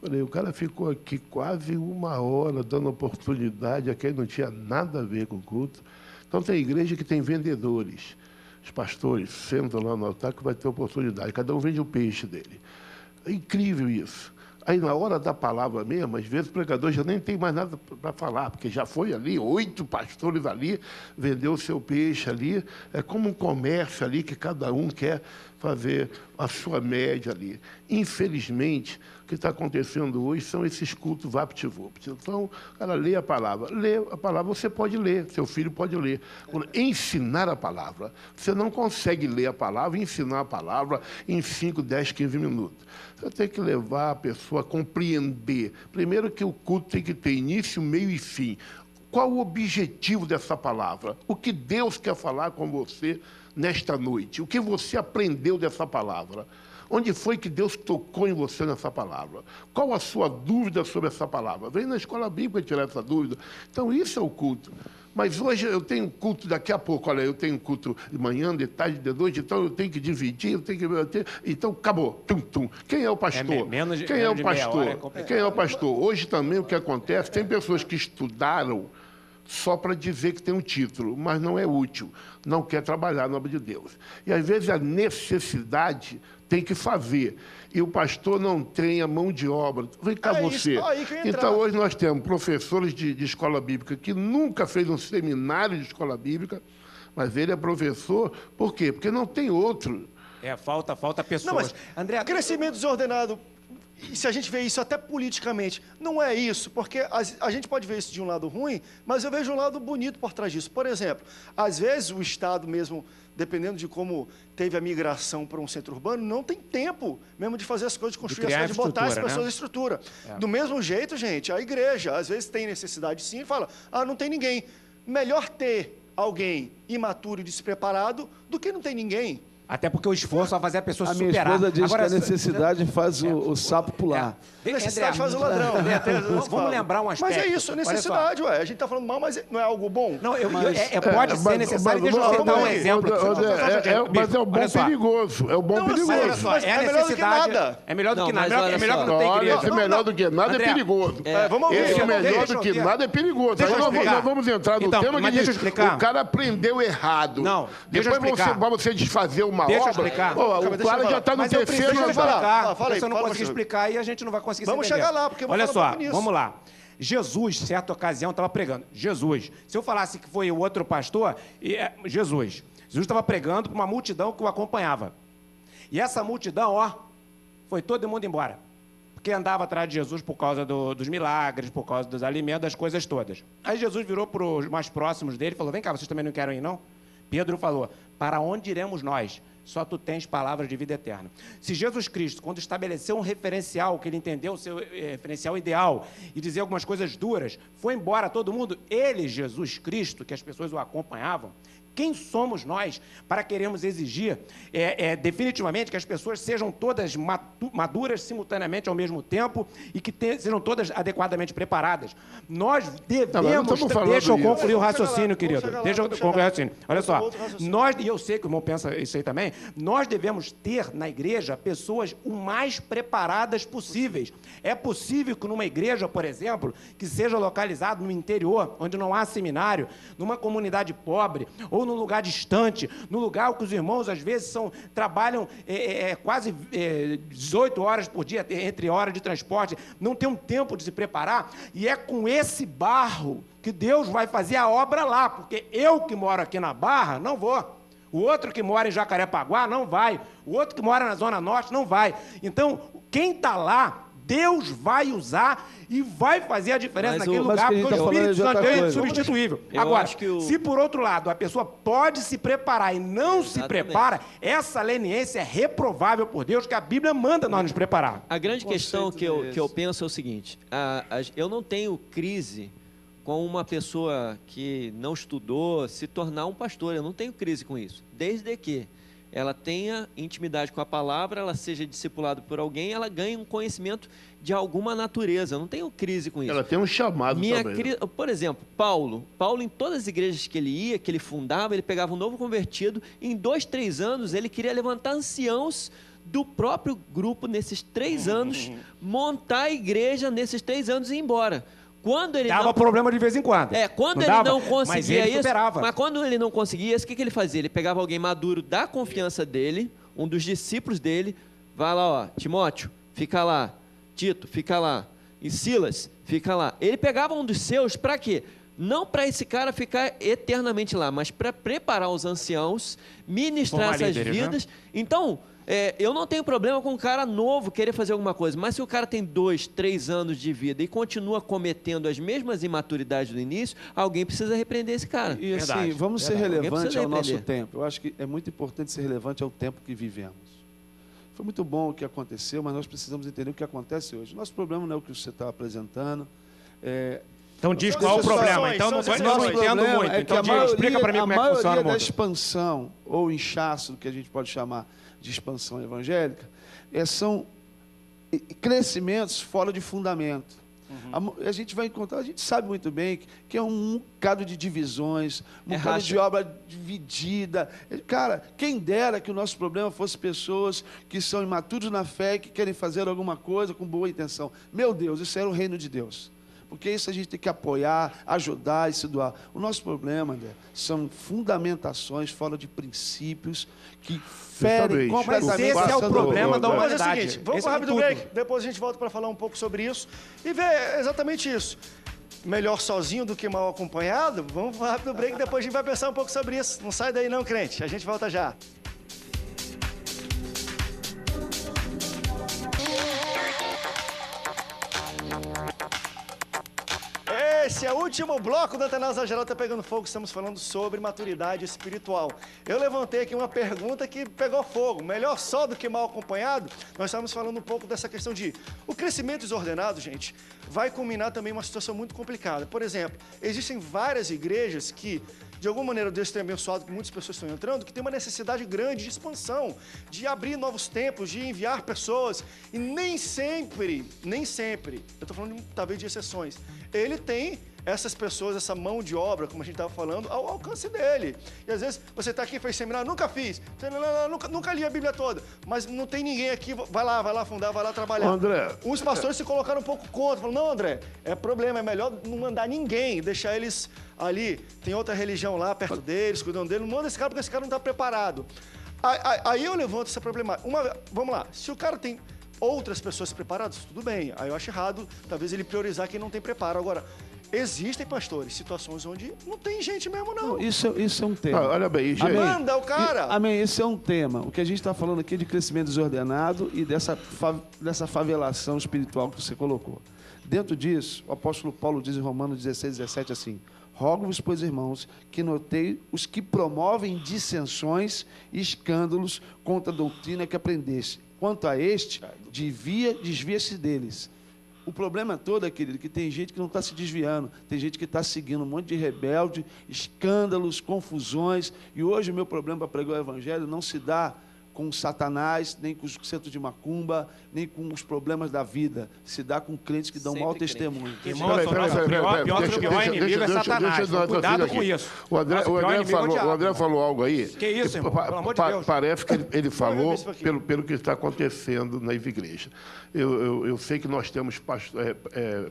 Falei, o cara ficou aqui quase 1 hora dando oportunidade a quem não tinha nada a ver com o culto. Então tem igreja que tem vendedores. os pastores sentam lá no altar que vai ter oportunidade. Cada um vende o peixe dele. É incrível isso. Aí, na hora da palavra mesmo, às vezes o pregador já nem tem mais nada para falar, porque já foi ali, 8 pastores ali, vendeu o seu peixe ali. É como um comércio ali que cada um quer fazer a sua média ali. Infelizmente, o que está acontecendo hoje são esses cultos vapt-vupt. Então, o cara lê a palavra, você pode ler, seu filho pode ler. Agora, ensinar a palavra, você não consegue ler a palavra e ensinar a palavra em 5, 10, 15 minutos. Você tem que levar a pessoa a compreender. Primeiro que o culto tem que ter início, meio e fim. Qual o objetivo dessa palavra? O que Deus quer falar com você nesta noite? O que você aprendeu dessa palavra? Onde foi que Deus tocou em você nessa palavra? Qual a sua dúvida sobre essa palavra? Vem na escola bíblica tirar essa dúvida. Então, isso é o culto. Mas hoje eu tenho culto daqui a pouco. Olha, eu tenho culto de manhã, de tarde, de noite, então eu tenho que dividir, então acabou. Tum, tum. Quem é o pastor? Quem é o pastor? Quem é o pastor? Hoje também o que acontece, tem pessoas que estudaram só para dizer que tem um título, mas não é útil, não quer trabalhar no nome de Deus. E, às vezes, a necessidade tem que fazer, e o pastor não tem a mão de obra. Vem cá você. Então, hoje nós temos professores de escola bíblica que nunca fez um seminário de escola bíblica, mas ele é professor, por quê? Porque não tem outro. Falta pessoas. Não, mas André, crescimento desordenado, e se a gente vê isso até politicamente, não é isso, porque a gente pode ver isso de um lado ruim, mas eu vejo um lado bonito por trás disso. Por exemplo, às vezes o Estado mesmo, dependendo de como teve a migração para um centro urbano, não tem tempo mesmo de fazer as coisas, de construir as coisas, de botar as pessoas em estrutura. Do mesmo jeito, gente, a igreja, às vezes tem necessidade sim, e fala, não tem ninguém. Melhor ter alguém imaturo e despreparado do que não tem ninguém. Até porque o esforço vai fazer a pessoa se superar. A minha esposa diz que a necessidade faz o sapo pular. Necessidade faz o ladrão. Vamos lembrar um aspecto. Mas é isso, necessidade, ué. A gente está falando mal, mas não é algo bom. Não, pode ser necessário. Deixa eu citar um exemplo. Mas é o bom perigoso. É o bom perigoso. É a necessidade. É melhor do que nada. É melhor que não ter igreja. Esse melhor do que nada é perigoso. Esse melhor do que nada é perigoso. Aí nós vamos entrar no tema que diz o cara aprendeu errado. Não, deixa eu explicar. Depois você desfazer uma Deixa eu obra, explicar. O cara já está no terceiro andar. Se eu não conseguir explicar, aí a gente não vai conseguir Vamos chegar lá, porque eu vou Olha falar só, vamos lá. Jesus, certa ocasião, estava pregando. Jesus. Se eu falasse que foi o outro pastor, Jesus estava pregando para uma multidão que o acompanhava. E essa multidão, foi todo mundo embora. Porque andava atrás de Jesus por causa dos milagres, por causa dos alimentos, das coisas todas. Aí Jesus virou para os mais próximos dele e falou, vem cá, vocês também não querem ir, não? Pedro falou, para onde iremos nós? Só tu tens palavras de vida eterna. Se Jesus Cristo, quando estabeleceu um referencial, que ele entendeu o seu referencial ideal, e dizer algumas coisas duras, foi embora todo mundo, ele, Jesus Cristo, que as pessoas o acompanhavam, quem somos nós para queremos exigir definitivamente que as pessoas sejam todas maduras simultaneamente ao mesmo tempo e que sejam todas adequadamente preparadas? Nós devemos... Deixa eu concluir o raciocínio, querido. Deixa eu concluir o raciocínio. Olha só, e eu sei que o irmão pensa isso aí também, nós devemos ter na igreja pessoas o mais preparadas possíveis. É possível que numa igreja, por exemplo, que seja localizado no interior, onde não há seminário, numa comunidade pobre, ou num lugar distante, num lugar que os irmãos, às vezes, trabalham quase 18 horas por dia, entre horas de transporte, não tem um tempo de se preparar, e é com esse barro que Deus vai fazer a obra lá, porque eu que moro aqui na Barra, não vou. O outro que mora em Jacarepaguá, não vai. O outro que mora na Zona Norte, não vai. Então, quem está lá, Deus vai usar e vai fazer a diferença naquele lugar, porque o Espírito Santo é insubstituível. Agora, se por outro lado a pessoa pode se preparar e não se prepara, essa leniência é reprovável por Deus, que a Bíblia manda nós nos preparar. A grande questão que eu penso é o seguinte, eu não tenho crise com uma pessoa que não estudou se tornar um pastor, eu não tenho crise com isso, desde que ela tenha intimidade com a palavra, ela seja discipulada por alguém, ela ganhe um conhecimento de alguma natureza. Eu não tenho crise com isso. Ela tem um chamado também. Por exemplo, Paulo, em todas as igrejas que ele ia, que ele fundava, ele pegava um novo convertido, em 2, 3 anos, ele queria levantar anciãos do próprio grupo nesses 3 anos, montar a igreja nesses 3 anos e ir embora. Quando ele Dava não... problema de vez em quando. Quando ele dava, não conseguia mas ele isso... superava. Mas quando ele não conseguia isso, o que ele fazia? Ele pegava alguém maduro da confiança dele, um dos discípulos dele, vai lá, ó, Timóteo, fica lá. Tito, fica lá. E Silas, fica lá. Ele pegava um dos seus para quê? Não para esse cara ficar eternamente lá, mas para preparar os anciãos, ministrar essas vidas. Né? Então, eu não tenho problema com um cara novo querer fazer alguma coisa, mas se o cara tem 2, 3 anos de vida e continua cometendo as mesmas imaturidades do início, alguém precisa repreender esse cara. E assim, vamos ser relevantes ao nosso tempo. Eu acho que é muito importante ser relevante ao tempo que vivemos. Foi muito bom o que aconteceu, mas nós precisamos entender o que acontece hoje. Nosso problema não é o que você está apresentando. Então diz qual é o problema. Então eu não entendo muito. Então explica para mim como é que funciona o mundo. A maioria da expansão, ou inchaço, que a gente pode chamar de expansão evangélica, são crescimentos fora de fundamento. A gente vai encontrar, a gente sabe muito bem que é um bocado de divisões, um bocado de obra dividida. Cara, quem dera que o nosso problema fosse pessoas que são imaturos na fé, que querem fazer alguma coisa com boa intenção. Meu Deus, isso era o reino de Deus. Porque isso a gente tem que apoiar, ajudar e se doar. O nosso problema, André, são fundamentações fora de princípios que ferem completamente. Mas esse é o problema da humanidade. Mas é o seguinte, vamos para um rápido break, depois a gente volta para falar um pouco sobre isso e ver exatamente isso. Melhor sozinho do que mal acompanhado? Vamos para um rápido break, depois a gente vai pensar um pouco sobre isso. Não sai daí não, crente. A gente volta já. Esse é o último bloco do Antenados Geral Tá Pegando Fogo. Estamos falando sobre maturidade espiritual. Eu levantei aqui uma pergunta que pegou fogo. Melhor só do que mal acompanhado? Nós estamos falando um pouco dessa questão de... O crescimento desordenado, gente, vai culminar também uma situação muito complicada. Por exemplo, existem várias igrejas que... De alguma maneira, Deus tem abençoado que muitas pessoas estão entrando, que tem uma necessidade grande de expansão, de abrir novos templos, de enviar pessoas. E nem sempre, eu estou falando talvez de exceções, ele tem essas pessoas, essa mão de obra, como a gente estava falando, ao alcance dele. E às vezes você está aqui, fez seminário, nunca fiz, nunca li a Bíblia toda, mas não tem ninguém aqui, vai lá fundar, vai lá trabalhar. André, os pastores se colocaram um pouco contra, falaram, não, André, é problema, é melhor não mandar ninguém, deixar eles ali, tem outra religião lá perto deles, cuidando dele, não manda esse cara porque esse cara não está preparado. Aí eu levanto essa problemática. Vamos lá, se o cara tem outras pessoas preparadas, tudo bem, aí eu acho errado, talvez ele priorizar quem não tem preparo. Agora, existem, pastores, situações onde não tem gente mesmo, não. Isso é um tema. Olha bem, gente. Manda o cara. Amém, isso é um tema. O que a gente está falando aqui é de crescimento desordenado e dessa favelação espiritual que você colocou. Dentro disso, o apóstolo Paulo diz em Romanos 16, 17 assim: rogo-vos, pois, irmãos, que notei os que promovem dissensões e escândalos contra a doutrina que aprendeste. Quanto a este, desvia-se deles. O problema todo, querido, que tem gente que não está se desviando, tem gente que está seguindo um monte de rebelde, escândalos, confusões. E hoje o meu problema para pregar o evangelho não se dá com Satanás, nem com os centros de macumba, nem com os problemas da vida. Se dá com crentes que dão mau testemunho. Irmão, o pior inimigo é Satanás. Cuidado com isso. O André falou algo aí. Que isso, irmão? Pelo amor de Deus. Parece que ele falou pelo que está acontecendo na igreja. Eu sei que nós temos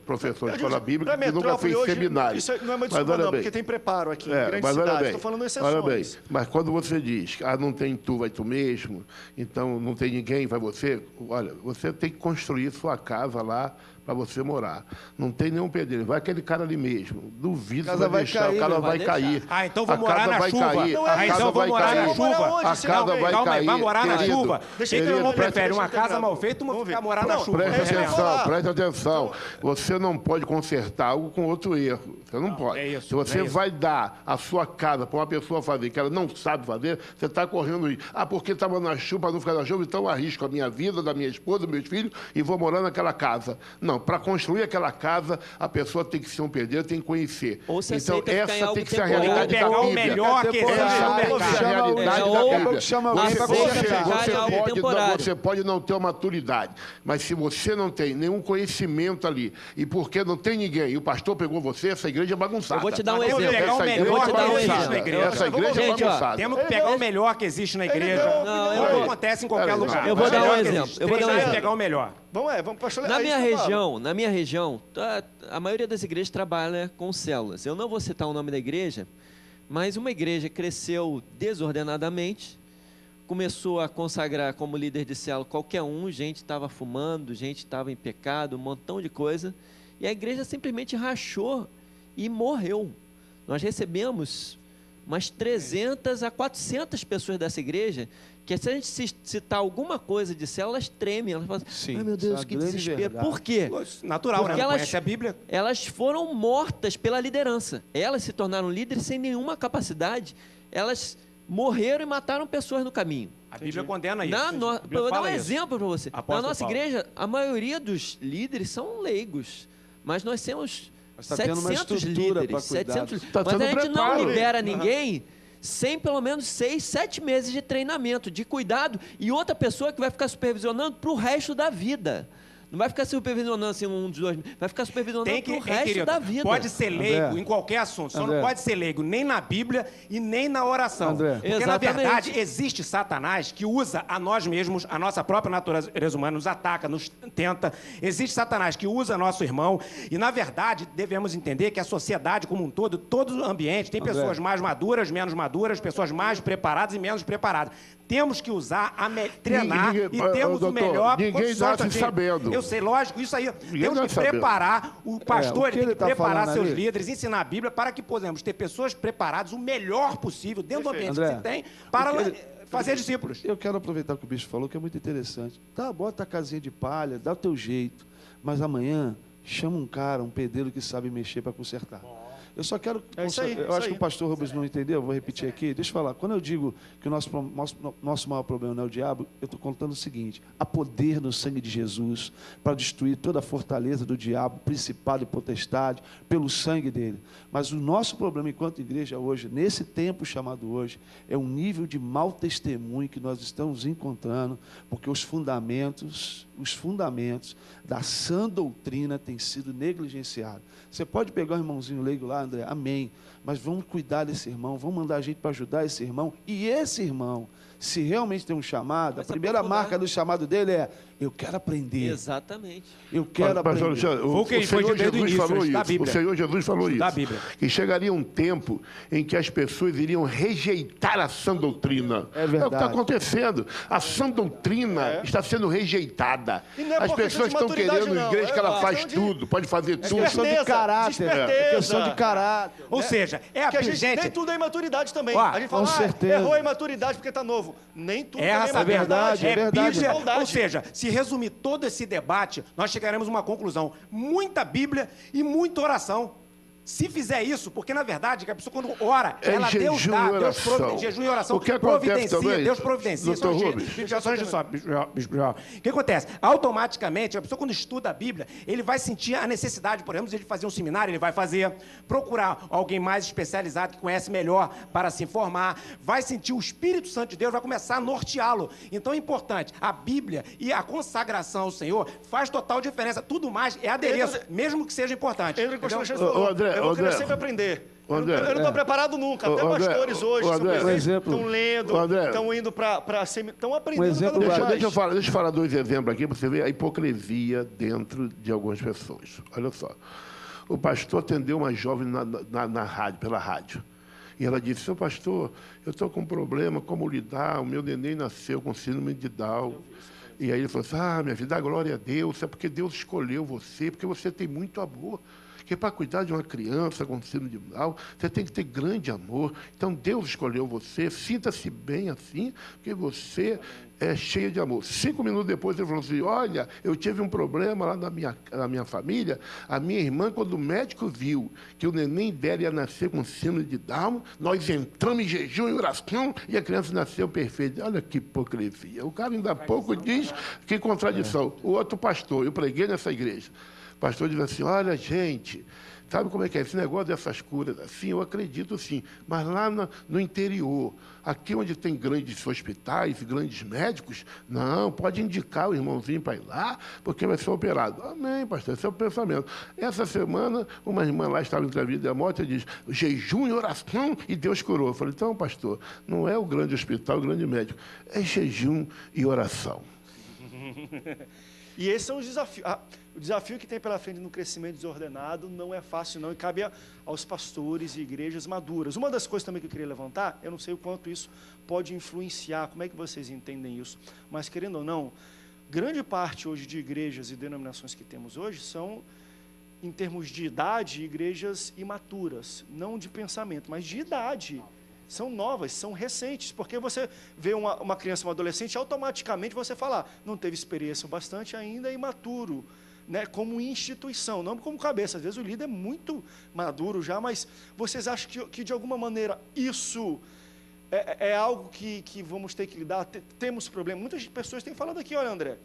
professores de escola bíblica que nunca fez seminário. Isso não é uma desculpa, não, porque tem preparo aqui em grandes cidades. Estou falando exceções. Olha bem, mas quando você diz, não tem tu, vai tu mesmo, então não tem ninguém, vai você. Olha, você tem que construir sua casa lá para você morar. Não tem nenhum pedreiro. Vai aquele cara ali mesmo. Duvido que vai deixar. O cara vai cair. Então vou morar na chuva. Então vou morar na chuva. A casa vai cair. Vai morar na chuva. Quem não prefere uma casa mal feita ou ficar morar na chuva? Preste atenção. Você não pode consertar algo com outro erro. Você não pode. Se você vai dar a sua casa para uma pessoa fazer que ela não sabe fazer, você está correndo isso. Porque estava na chuva, para não ficar na chuva, então eu arrisco a minha vida, da minha esposa, dos meus filhos e vou morar naquela casa. Não, para construir aquela casa, a pessoa tem que ser um pedreiro, tem que conhecer. Então, essa tem que ser a realidade da Bíblia. O melhor que existe no mercado. Essa é a realidade da Bíblia. Você pode não ter uma maturidade, mas se você não tem nenhum conhecimento ali, e porque não tem ninguém, e o pastor pegou você, essa igreja é bagunçada. Eu vou te dar um exemplo. Essa igreja é bagunçada. Temos que pegar o melhor que existe na igreja. Não acontece em qualquer lugar. Eu vou dar um exemplo. Pegar o melhor. Na minha região Então, na minha região, a maioria das igrejas trabalha com células. Eu não vou citar o nome da igreja, mas uma igreja cresceu desordenadamente, começou a consagrar como líder de célula qualquer um, gente estava fumando, gente estava em pecado, um montão de coisa, e a igreja simplesmente rachou e morreu. Nós recebemos umas 300 a 400 pessoas dessa igreja, que se a gente citar alguma coisa de célula, elas tremem, elas falam, ai meu Deus, que desespero. Por quê? Natural, Porque né? Não conhece a Bíblia. Elas foram mortas pela liderança. Elas se tornaram líderes sem nenhuma capacidade. Elas morreram e mataram pessoas no caminho. A Bíblia condena isso. Vou dar um exemplo para você. Apóstolo Na nossa Paulo. igreja, a maioria dos líderes são leigos, mas nós temos Tá tendo uma 700 estrutura líderes. pra cuidar. 700, Tá mas a tendo gente preparo. não libera ninguém sem pelo menos 6, 7 meses de treinamento, de cuidado, e outra pessoa que vai ficar supervisionando para o resto da vida. Não vai ficar supervisionando assim um dos dois, vai ficar supervisionando para o resto querido, da vida. pode ser leigo André. em qualquer assunto, só André. não pode ser leigo nem na Bíblia e nem na oração. André. Porque, na Exatamente. verdade, existe Satanás que usa a nós mesmos, a nossa própria natureza humana, nos ataca, nos tenta. Existe Satanás que usa nosso irmão. E, na verdade, devemos entender que a sociedade como um todo o ambiente, tem André. pessoas mais maduras, menos maduras, pessoas mais preparadas e menos preparadas. Temos que usar, treinar Ninguém- e temos doutor, o melhor... ninguém Só um nasce instantinho. sabendo. Eu sei, lógico, isso aí. Temos nasce que sabendo. preparar, o pastor o que ele tem ele que tá preparar falando seus ali- líderes, ensinar a Bíblia para que possamos ter pessoas preparadas o melhor possível, dentro do ambiente André, que se tem, para o que ele- fazer discípulos. Eu quero aproveitar o que o bicho falou, que é muito interessante. Tá, bota a casinha de palha, dá o teu jeito, mas amanhã chama um cara, um pedreiro que sabe mexer para consertar. Eu só quero... É isso aí, eu isso acho aí. que o pastor Rubens não entendeu, eu vou repetir aqui. Deixa eu falar. Quando eu digo que o nosso maior problema não é o diabo, eu estou contando o seguinte: há poder no sangue de Jesus para destruir toda a fortaleza do diabo, principado e potestade, pelo sangue dele. Mas o nosso problema enquanto igreja hoje, nesse tempo chamado hoje, é um nível de mau testemunho que nós estamos encontrando, porque os fundamentos da sã doutrina têm sido negligenciados. Você pode pegar um irmãozinho leigo lá, André, amém, mas vamos cuidar desse irmão, vamos mandar gente para ajudar esse irmão, e esse irmão, se realmente tem um chamado, Vai a se primeira aprofundar. marca do chamado dele é: eu quero aprender, Exatamente. eu quero Pastor aprender. Alexandre, Foi o que ele foi Senhor desde o Jesus início, falou da isso. Bíblia. O Senhor Jesus falou Da isso. Bíblia. Que chegaria um tempo em que as pessoas iriam rejeitar a sã doutrina. É verdade. o que está acontecendo. A sã doutrina está sendo rejeitada. E não é As por questão pessoas de estão maturidade, querendo não. igreja que ela É faz questão de- tudo, pode fazer tudo. Questão de Esperteza, caráter, desperteza. questão de caráter. Ou seja, é a Porque a gente, gente... nem tudo é imaturidade também. Ó, a gente fala, com certeza. errou a imaturidade porque está novo. Nem tudo Essa também é verdade, maturidade. é verdade. Bíblia, Maldade. ou seja, se resumir todo esse debate, nós chegaremos a uma conclusão. Muita Bíblia e muita oração. Se fizer isso, porque na verdade, a pessoa quando ora, É ela Deus jejum dá, e Deus oração. providencia, jejum e oração, O que acontece providencia, também, Deus providencia. doutor Só Rubens? só só, Bispo João. O que acontece? Automaticamente, a pessoa quando estuda a Bíblia, ele vai sentir a necessidade, por exemplo, de fazer um seminário, ele vai fazer, procurar alguém mais especializado, que conhece melhor para se informar, vai sentir o Espírito Santo de Deus, vai começar a norteá-lo. Então é importante, a Bíblia e a consagração ao Senhor faz total diferença. Tudo mais é adereço, mesmo que seja importante. Entra em questão que Entendeu? você falou. André, eu vou querer André. sempre aprender. Eu André, não estou preparado nunca. Até André, pastores hoje, André, um exemplo. estão lendo, André. estão indo para estão aprendendo exemplo cada vez vai. mais. Deixa eu falar dois exemplos aqui para você ver a hipocrisia dentro de algumas pessoas. Olha só. O pastor atendeu uma jovem na rádio, pela rádio. E ela disse: seu pastor, eu estou com um problema, como lidar? O meu neném nasceu com síndrome de Down. E aí ele falou assim: ah, minha vida, dá glória a Deus, é porque Deus escolheu você, porque você tem muito amor. Porque para cuidar de uma criança com síndrome de Down, você tem que ter grande amor. Então Deus escolheu você, sinta-se bem assim, porque você é cheia de amor. 5 minutos depois ele falou assim: olha, eu tive um problema lá na minha família. A minha irmã, quando o médico viu que o neném dela ia nascer com síndrome de Down, nós entramos em jejum e oração e a criança nasceu perfeita. Olha que hipocrisia. O cara ainda há pouco diz que contradição. O outro pastor, eu preguei nessa igreja. O pastor diz assim: olha, gente, sabe como é que é esse negócio dessas curas? Assim, eu acredito sim, mas lá no interior, aqui onde tem grandes hospitais, grandes médicos, não, pode indicar o irmãozinho para ir lá, porque vai ser operado. Amém, pastor, esse é o pensamento. Essa semana, uma irmã lá estava entre a vida e a morte e diz: jejum e oração, e Deus curou. Eu falei: então, pastor, não é o grande hospital, o grande médico, é jejum e oração. E esses são os desafios. O desafio que tem pela frente no crescimento desordenado não é fácil, não, e cabe aos pastores e igrejas maduras. Uma das coisas também que eu queria levantar, eu não sei o quanto isso pode influenciar, como é que vocês entendem isso, mas querendo ou não, grande parte hoje de igrejas e denominações que temos hoje são, em termos de idade, igrejas imaturas, não de pensamento, mas de idade. São novas, são recentes, porque você vê uma criança, uma adolescente, automaticamente você fala, não teve experiência o bastante ainda, é imaturo, né, como instituição, não como cabeça. Às vezes o líder é muito maduro já, mas vocês acham que de alguma maneira isso é algo que vamos ter que lidar? Temos problema. Muitas pessoas têm falado aqui, olha, André,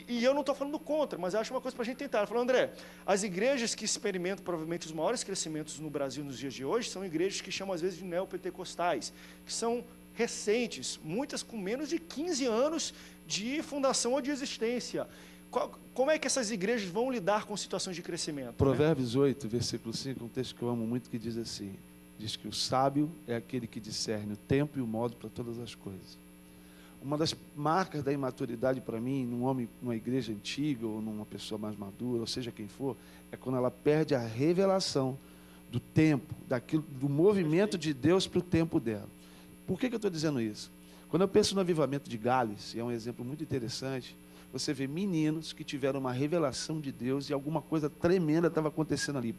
e eu não estou falando contra, mas acho uma coisa para a gente tentar. Ela falou, André, as igrejas que experimentam provavelmente os maiores crescimentos no Brasil nos dias de hoje são igrejas que chamam às vezes de neopentecostais, que são recentes, muitas com menos de 15 anos de fundação ou de existência. Como é que essas igrejas vão lidar com situações de crescimento? Provérbios 8, versículo 5, um texto que eu amo muito, que diz assim, diz que o sábio é aquele que discerne o tempo e o modo para todas as coisas. Uma das marcas da imaturidade para mim, num homem, numa igreja antiga, ou numa pessoa mais madura, ou seja quem for, é quando ela perde a revelação do tempo, do movimento de Deus para o tempo dela. Por que eu estou dizendo isso? Quando eu penso no avivamento de Gales, e é um exemplo muito interessante, você vê meninos que tiveram uma revelação de Deus e alguma coisa tremenda estava acontecendo ali.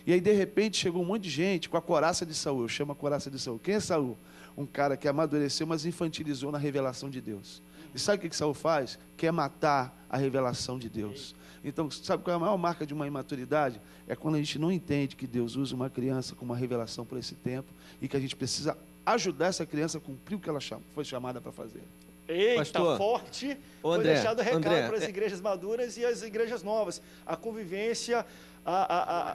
E aí, de repente, chegou um monte de gente com a couraça de Saul. Eu chamo a couraça de Saul. Quem é Saul? Um cara que amadureceu, mas infantilizou na revelação de Deus. E sabe o que Saul faz? Quer matar a revelação de Deus. Então, sabe qual é a maior marca de uma imaturidade? É quando a gente não entende que Deus usa uma criança com uma revelação por esse tempo e que a gente precisa ajudar essa criança a cumprir o que ela foi chamada para fazer. Eita, Pastor, forte. Ô, Foi André, deixado recado André, para as igrejas maduras e as igrejas novas. A convivência, a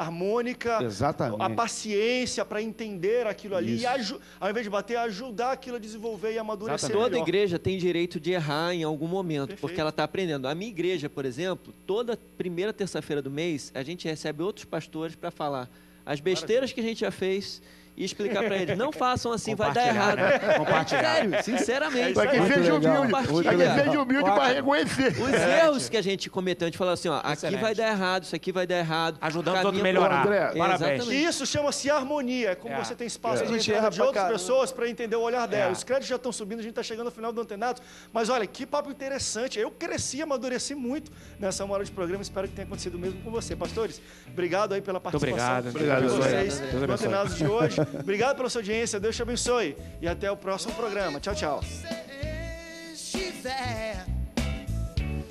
harmônica, Exatamente. a paciência para entender aquilo ali e, ao invés de bater, ajudar aquilo a desenvolver e amadurecer. Toda melhor. igreja tem direito de errar em algum momento, Perfeito. porque ela está aprendendo. A minha igreja, por exemplo, toda primeira terça-feira do mês, a gente recebe outros pastores para falar as besteiras que a gente já fez e explicar para eles, não façam assim, vai dar errado. Né? Compartilhar. Sério, sinceramente. Para que Muito seja legal. humilde. Muito Para que legal. seja humilde para reconhecer. Os erros que a gente cometeu, a gente fala assim, ó, aqui Excelente. vai dar errado, isso aqui vai dar errado. Ajudando todo Caminha mundo a melhorar. André, Parabéns. exatamente. Isso chama-se harmonia. É como você tem espaço A de gente entrada erra de pra outras caramba. pessoas para entender o olhar dela. É. Os créditos já estão subindo, a gente está chegando ao final do Antenado. Mas olha, que papo interessante. Eu cresci, amadureci muito nessa uma hora de programa. Espero que tenha acontecido o mesmo com você. Pastores, obrigado aí pela participação obrigado. de Obrigado, vocês Deus no abençoe. Antenados de hoje. Obrigado pela sua audiência. Deus te abençoe. E até o próximo programa. Tchau, tchau. Estiver,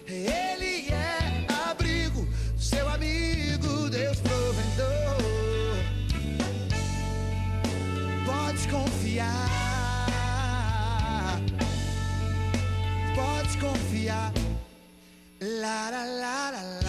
Ele é abrigo, seu amigo, Deus provedor. Pode confiar, pode confiar. La la la la la.